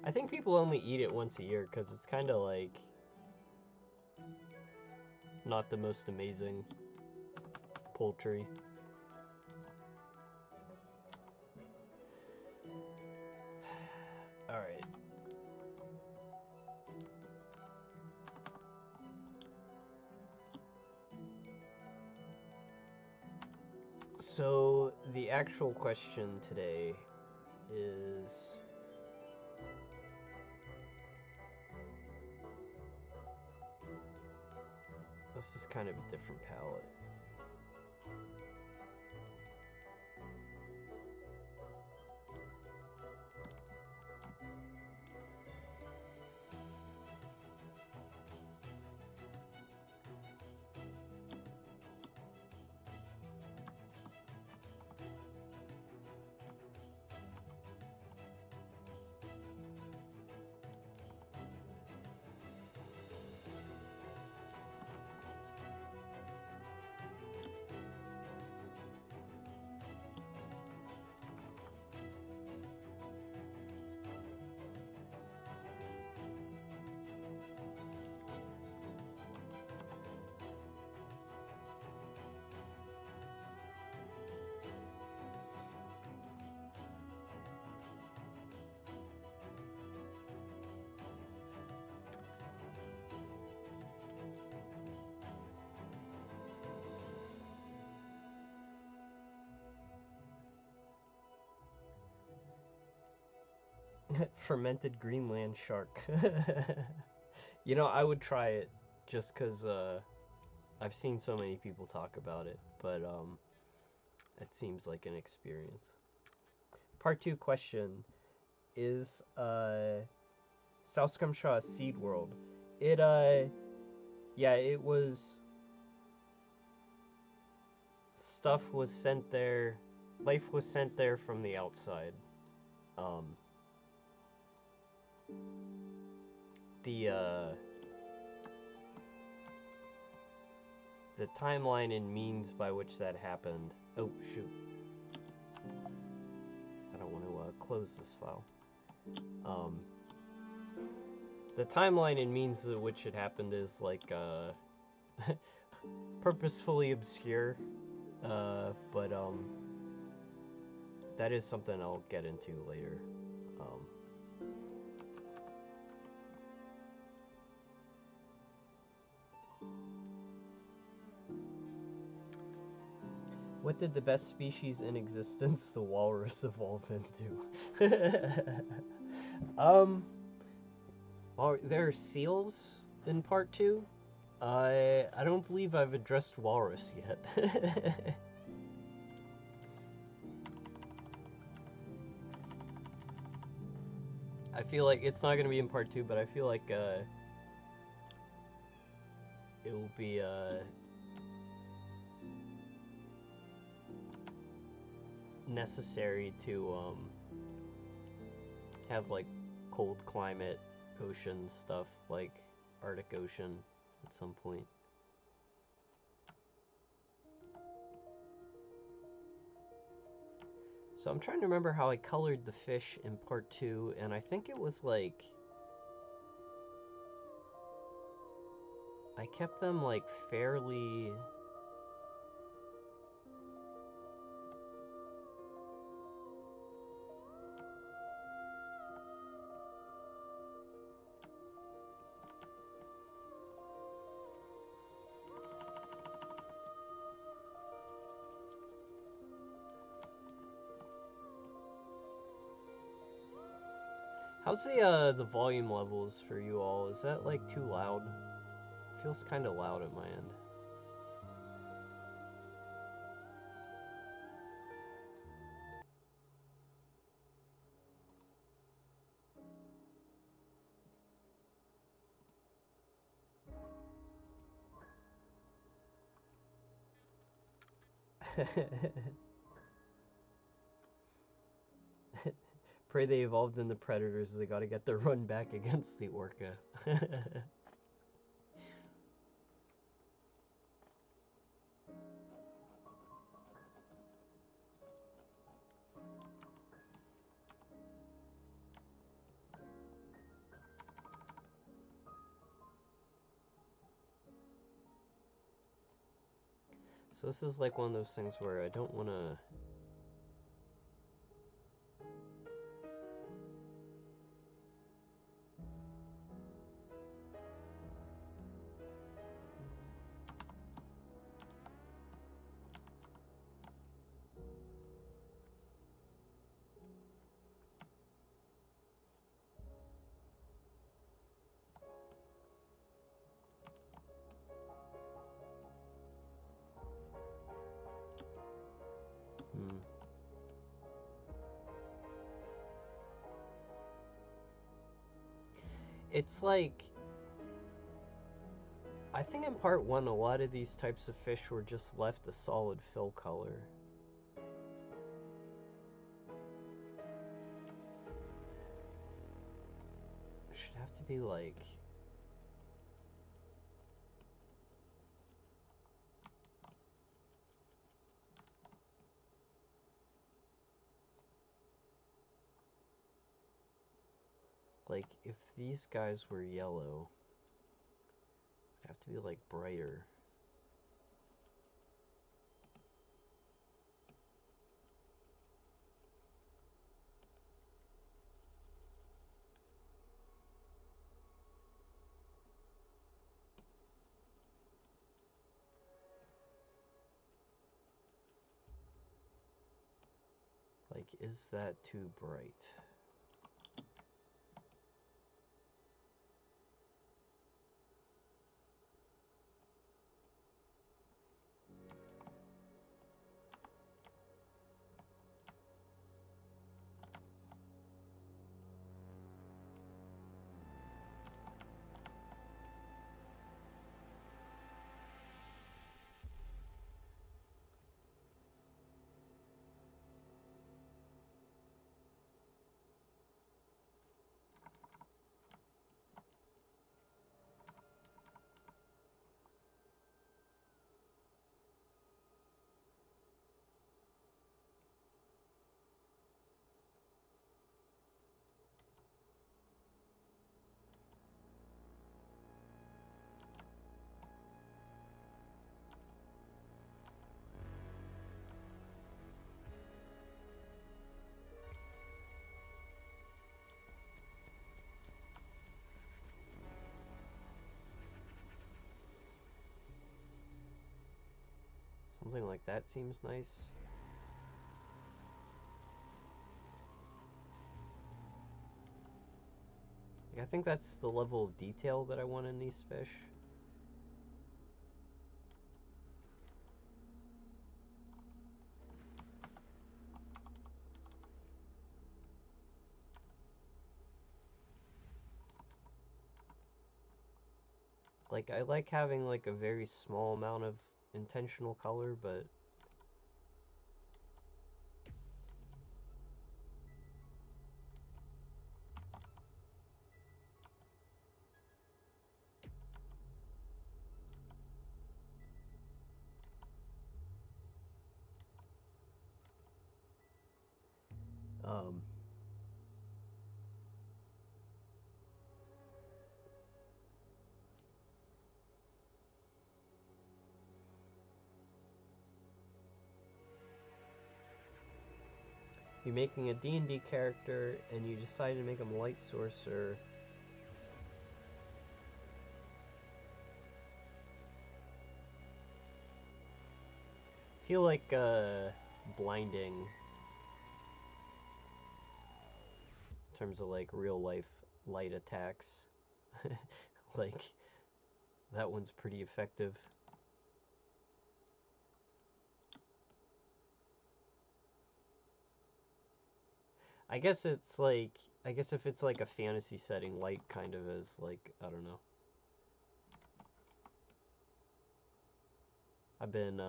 A: I think people only eat it once a year because it's kind of like not the most amazing poultry. All right. So the actual question today is, this is kind of a different palette. Fermented Greenland shark. You know, I would try it just because I've seen so many people talk about it, but it seems like an experience. Part 2 question is South Scrimshaw Seed World. It yeah, it was, stuff was sent there, life was sent there from the outside. The timeline and means by which that happened. Oh shoot! I don't want to close this file. The timeline and means of which it happened is like purposefully obscure, but that is something I'll get into later. What did the best species in existence, the walrus, evolve into? There are seals in part 2. I don't believe I've addressed walrus yet. I feel like it's not gonna be in part 2, but I feel like it will be necessary to have like cold climate ocean stuff, like Arctic Ocean at some point. So I'm trying to remember how I colored the fish in part 2, and I think it was like, I kept them like fairly, how's the volume levels for you all? Is that like too loud? It feels kind of loud at my end. Pray they evolved into predators. They gotta get their run back against the orca. So this is like one of those things where I don't want to... It's like, I think in part 1 a lot of these types of fish were just left a solid fill color. It should have to be like... Like, if these guys were yellow, it'd have to be like brighter. Like, is that too bright? Something like that seems nice. Like, I think that's the level of detail that I want in these fish. Like, I like having like a very small amount of intentional color, but um you're making a D&D character and you decide to make him light sorcerer. I feel like blinding in terms of like real life light attacks. Like, that one's pretty effective. I guess it's like, I guess if it's like a fantasy setting, light kind of is like, I don't know. I've been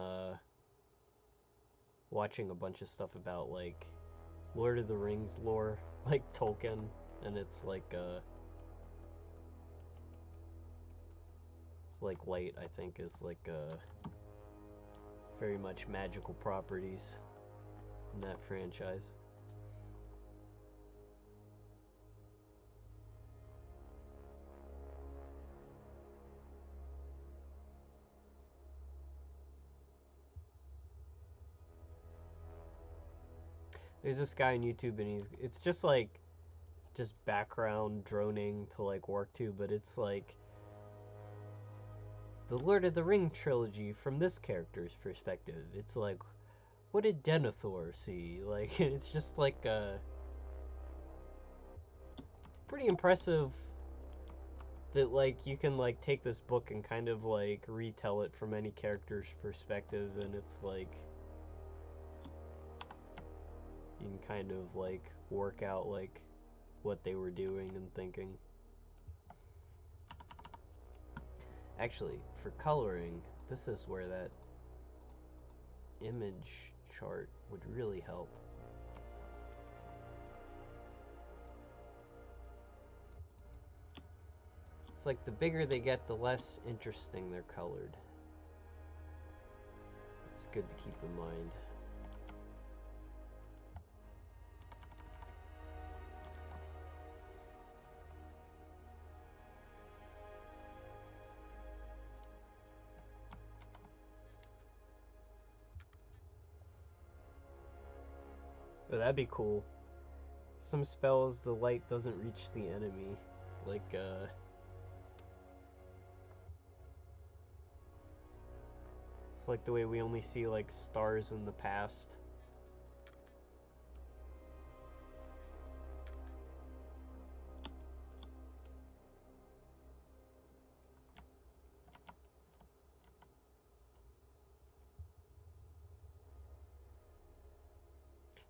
A: watching a bunch of stuff about like Lord of the Rings lore, like Tolkien, and it's like light, I think, is like very much magical properties in that franchise. There's this guy on YouTube, and it's just like just background droning to like work to, but it's like the Lord of the Ring trilogy from this character's perspective. It's like, what did Denethor see? Like, it's just like pretty impressive that like you can like take this book and kind of like retell it from any character's perspective, and it's like you can kind of like work out like what they were doing and thinking. Actually, for coloring, this is where that image chart would really help. It's like the bigger they get, the less interesting they're colored. It's good to keep in mind. Oh, that'd be cool. Some spells, the light doesn't reach the enemy. Like, it's like the way we only see, like, stars in the past.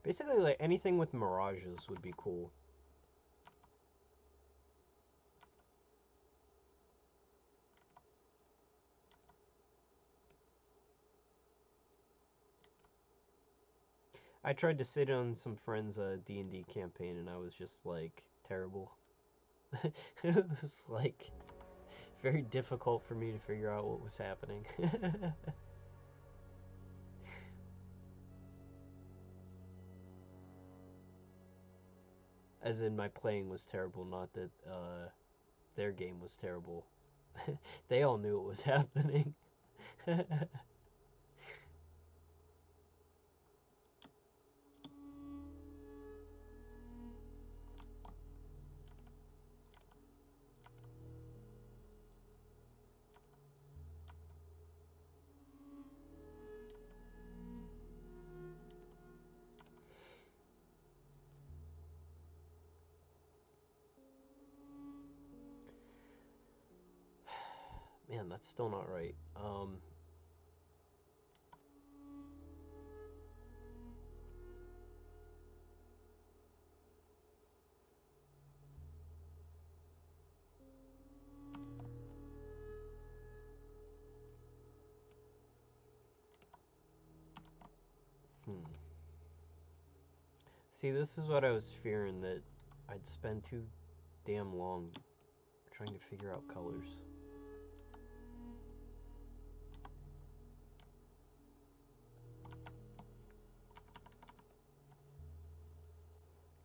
A: Basically, like, anything with mirages would be cool. I tried to sit on some friends' D&D campaign, and I was just, like, terrible. It was, like, very difficult for me to figure out what was happening. As in, my playing was terrible, not that their game was terrible. They all knew what was happening. Man, that's still not right. See, this is what I was fearing, that I'd spend too damn long trying to figure out colors.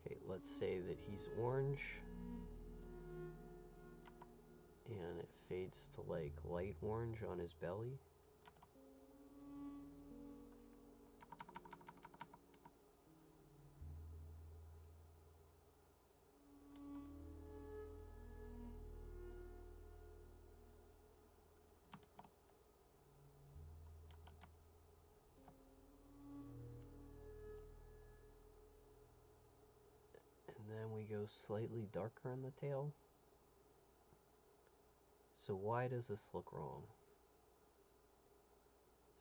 A: Okay, let's say that he's orange, and it fades to like light orange on his belly. And then we go slightly darker on the tail. So why does this look wrong?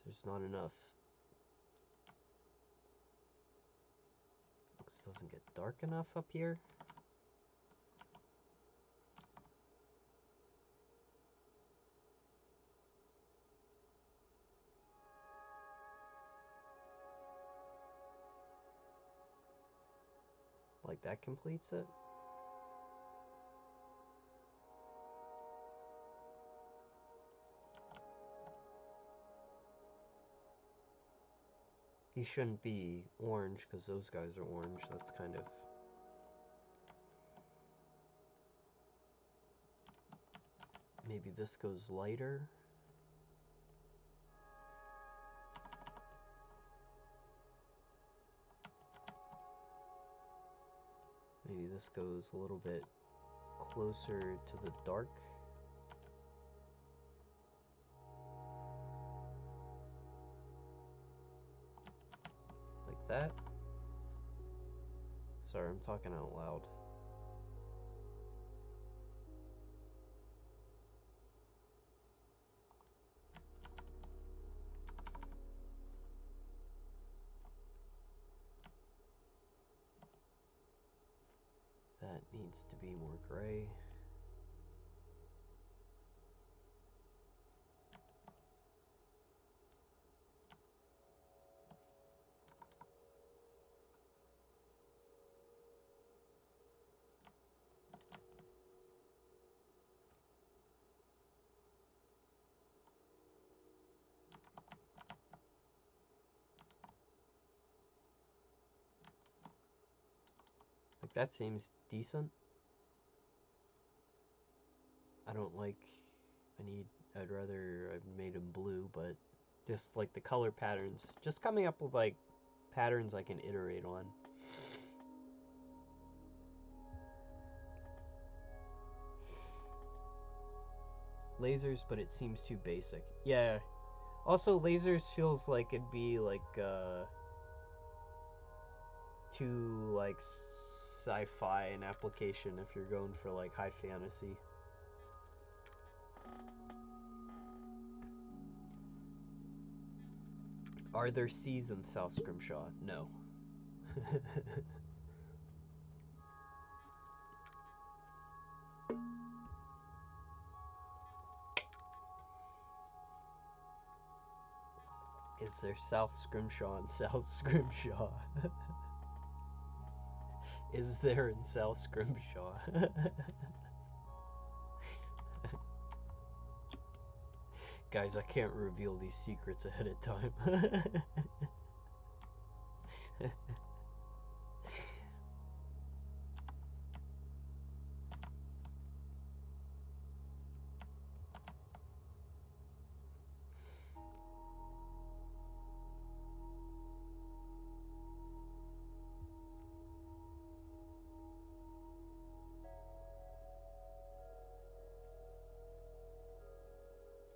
A: There's not enough. This doesn't get dark enough up here. Like that completes it. He shouldn't be orange because those guys are orange. That's kind of... Maybe this goes lighter. Maybe this goes a little bit closer to the dark. Like that. Sorry, I'm talking out loud. That needs to be more gray. Like that seems decent. I don't like, I'd rather I've made them blue, but just like the color patterns, just coming up with like patterns I can iterate on. Lasers, but it seems too basic. Yeah. Also, lasers feels like it'd be like too like sci-fi an application if you're going for like high fantasy. Are there seas in South Scrimshaw? No. Is there South Scrimshaw and South Scrimshaw? Is there in South Scrimshaw? Guys, I can't reveal these secrets ahead of time.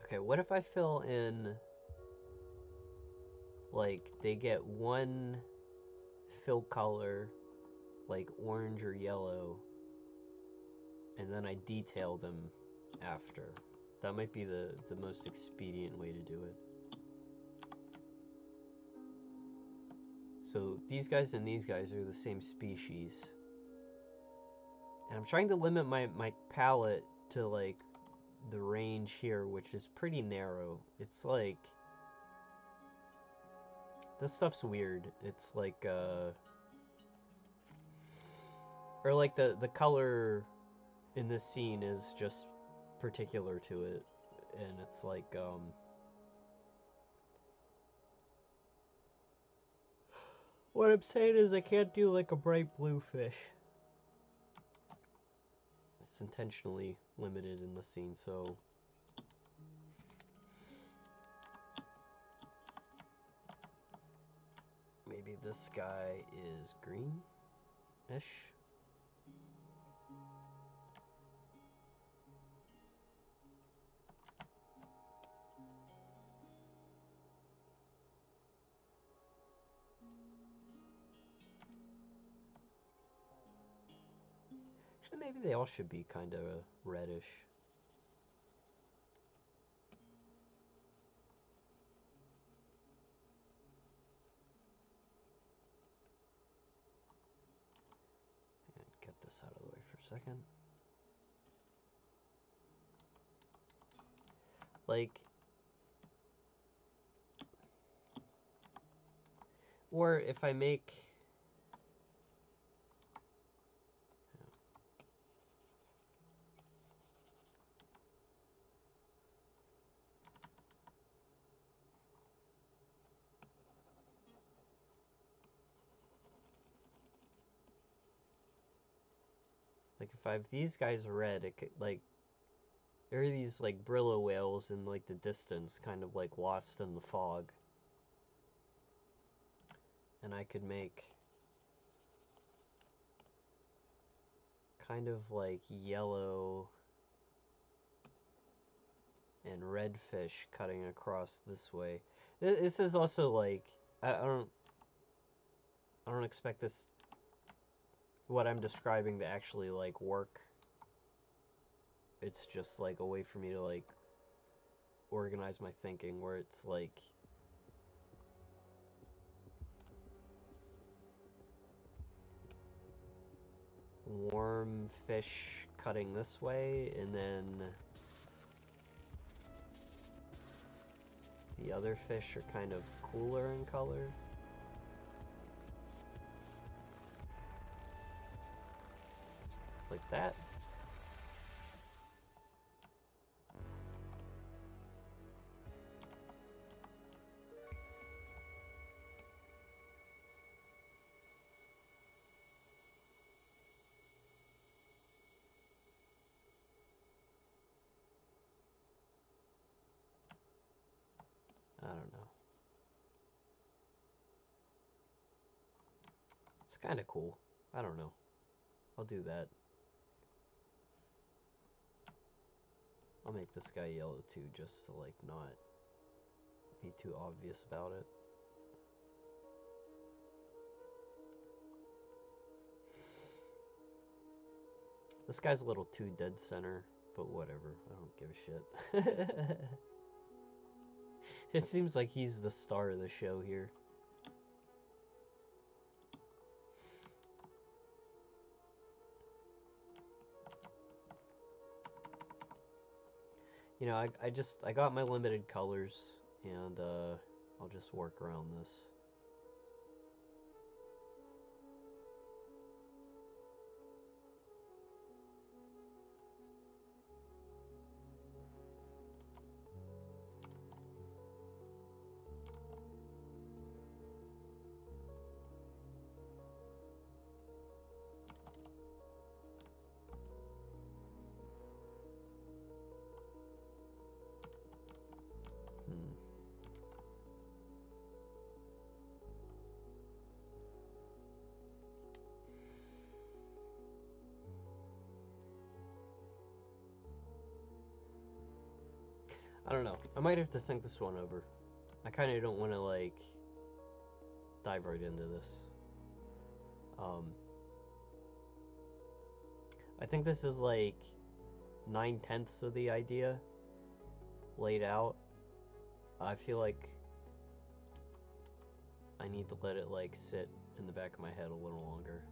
A: Okay, what if I fill in, like, they get one fill color, like orange or yellow, and then I detail them after. That might be the most expedient way to do it. So these guys and these guys are the same species. And I'm trying to limit my palette to like the range here, which is pretty narrow. It's like, this stuff's weird. It's like or like the color in this scene is just particular to it, and it's like what I'm saying is I can't do like a bright blue fish. It's intentionally limited in the scene, so maybe this guy is green-ish. Actually, maybe they all should be kind of reddish. And get this out of the way for a second. Like, or if I make, like if I have these guys red, it could, like, there are these like Brillo whales in like the distance, kind of like lost in the fog. And I could make kind of like yellow and red fish cutting across this way. This is also like, I don't expect this, what I'm describing, to actually like work. It's just like a way for me to like organize my thinking, where it's like warm fish cutting this way, and then the other fish are kind of cooler in color. Like that. I don't know. It's kind of cool. I don't know. I'll do that. I'll make this guy yellow too, just to like not be too obvious about it. This guy's a little too dead center, but whatever. I don't give a shit. It seems like he's the star of the show here. You know, I got my limited colors, and I'll just work around this. I don't know. I might have to think this one over. I kind of don't want to, like, dive right into this. I think this is, like, 9/10 of the idea. laid out. I feel like I need to let it like sit in the back of my head a little longer.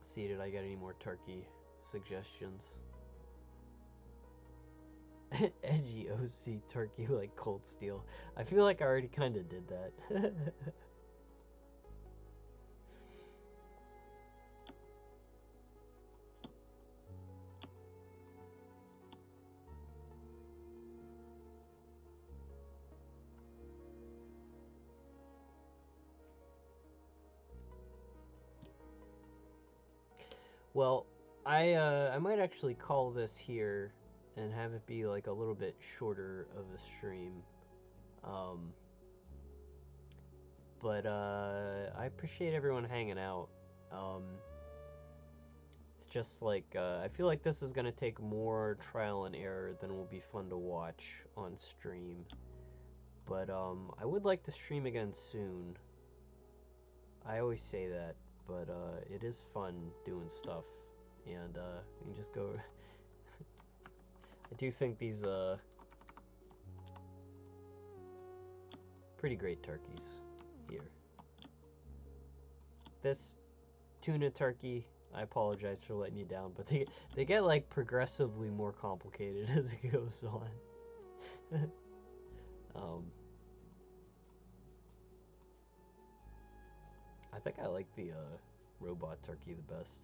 A: See, did I get any more turkey suggestions? Edgy OC turkey like Cold Steel. I feel like I already kind of did that. Well, I might actually call this here and have it be like a little bit shorter of a stream. But I appreciate everyone hanging out. It's just like I feel like this is gonna take more trial and error than will be fun to watch on stream. But I would like to stream again soon. I always say that, but it is fun doing stuff, and we can just go. I do think these pretty great turkeys here. This tuna turkey, I apologize for letting you down, but they get like progressively more complicated as it goes on. I think I like the robot turkey the best.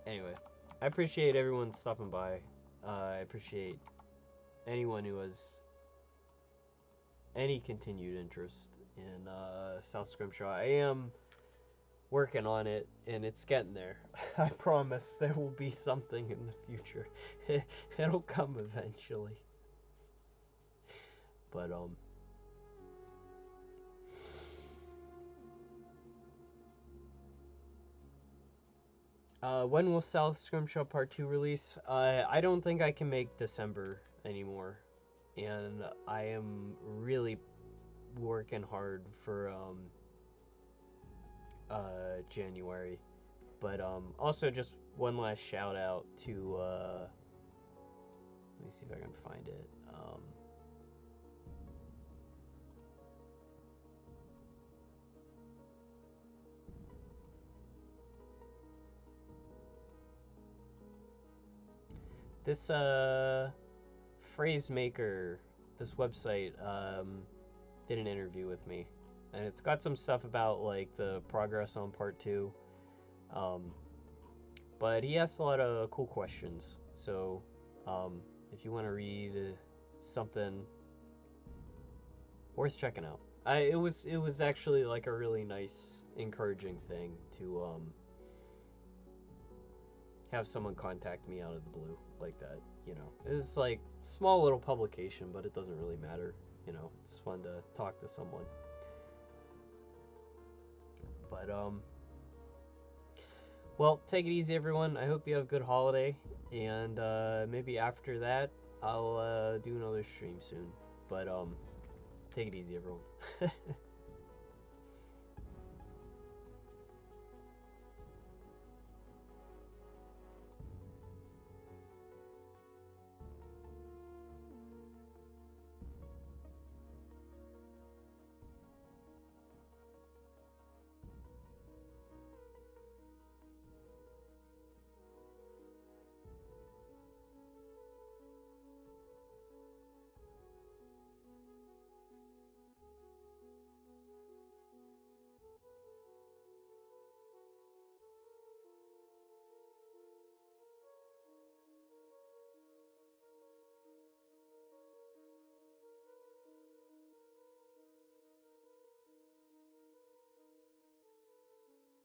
A: Anyway, I appreciate everyone stopping by. I appreciate anyone who has any continued interest in South Scrimshaw. I am working on it, and it's getting there. I promise there will be something in the future. It'll come eventually. But when will South Scrimshaw Part 2 release? I don't think I can make December anymore. And I am really working hard for January. But also just one last shout out to let me see if I can find it. This phrase maker, this website did an interview with me, and it's got some stuff about like the progress on part 2. But he asked a lot of cool questions. So if you want to read something worth checking out, it was actually like a really nice, encouraging thing to have someone contact me out of the blue like that. You know, it's like small little publication, but it doesn't really matter. You know, it's fun to talk to someone. But well, take it easy, everyone. I hope you have a good holiday, and maybe after that, I'll do another stream soon. But take it easy, everyone.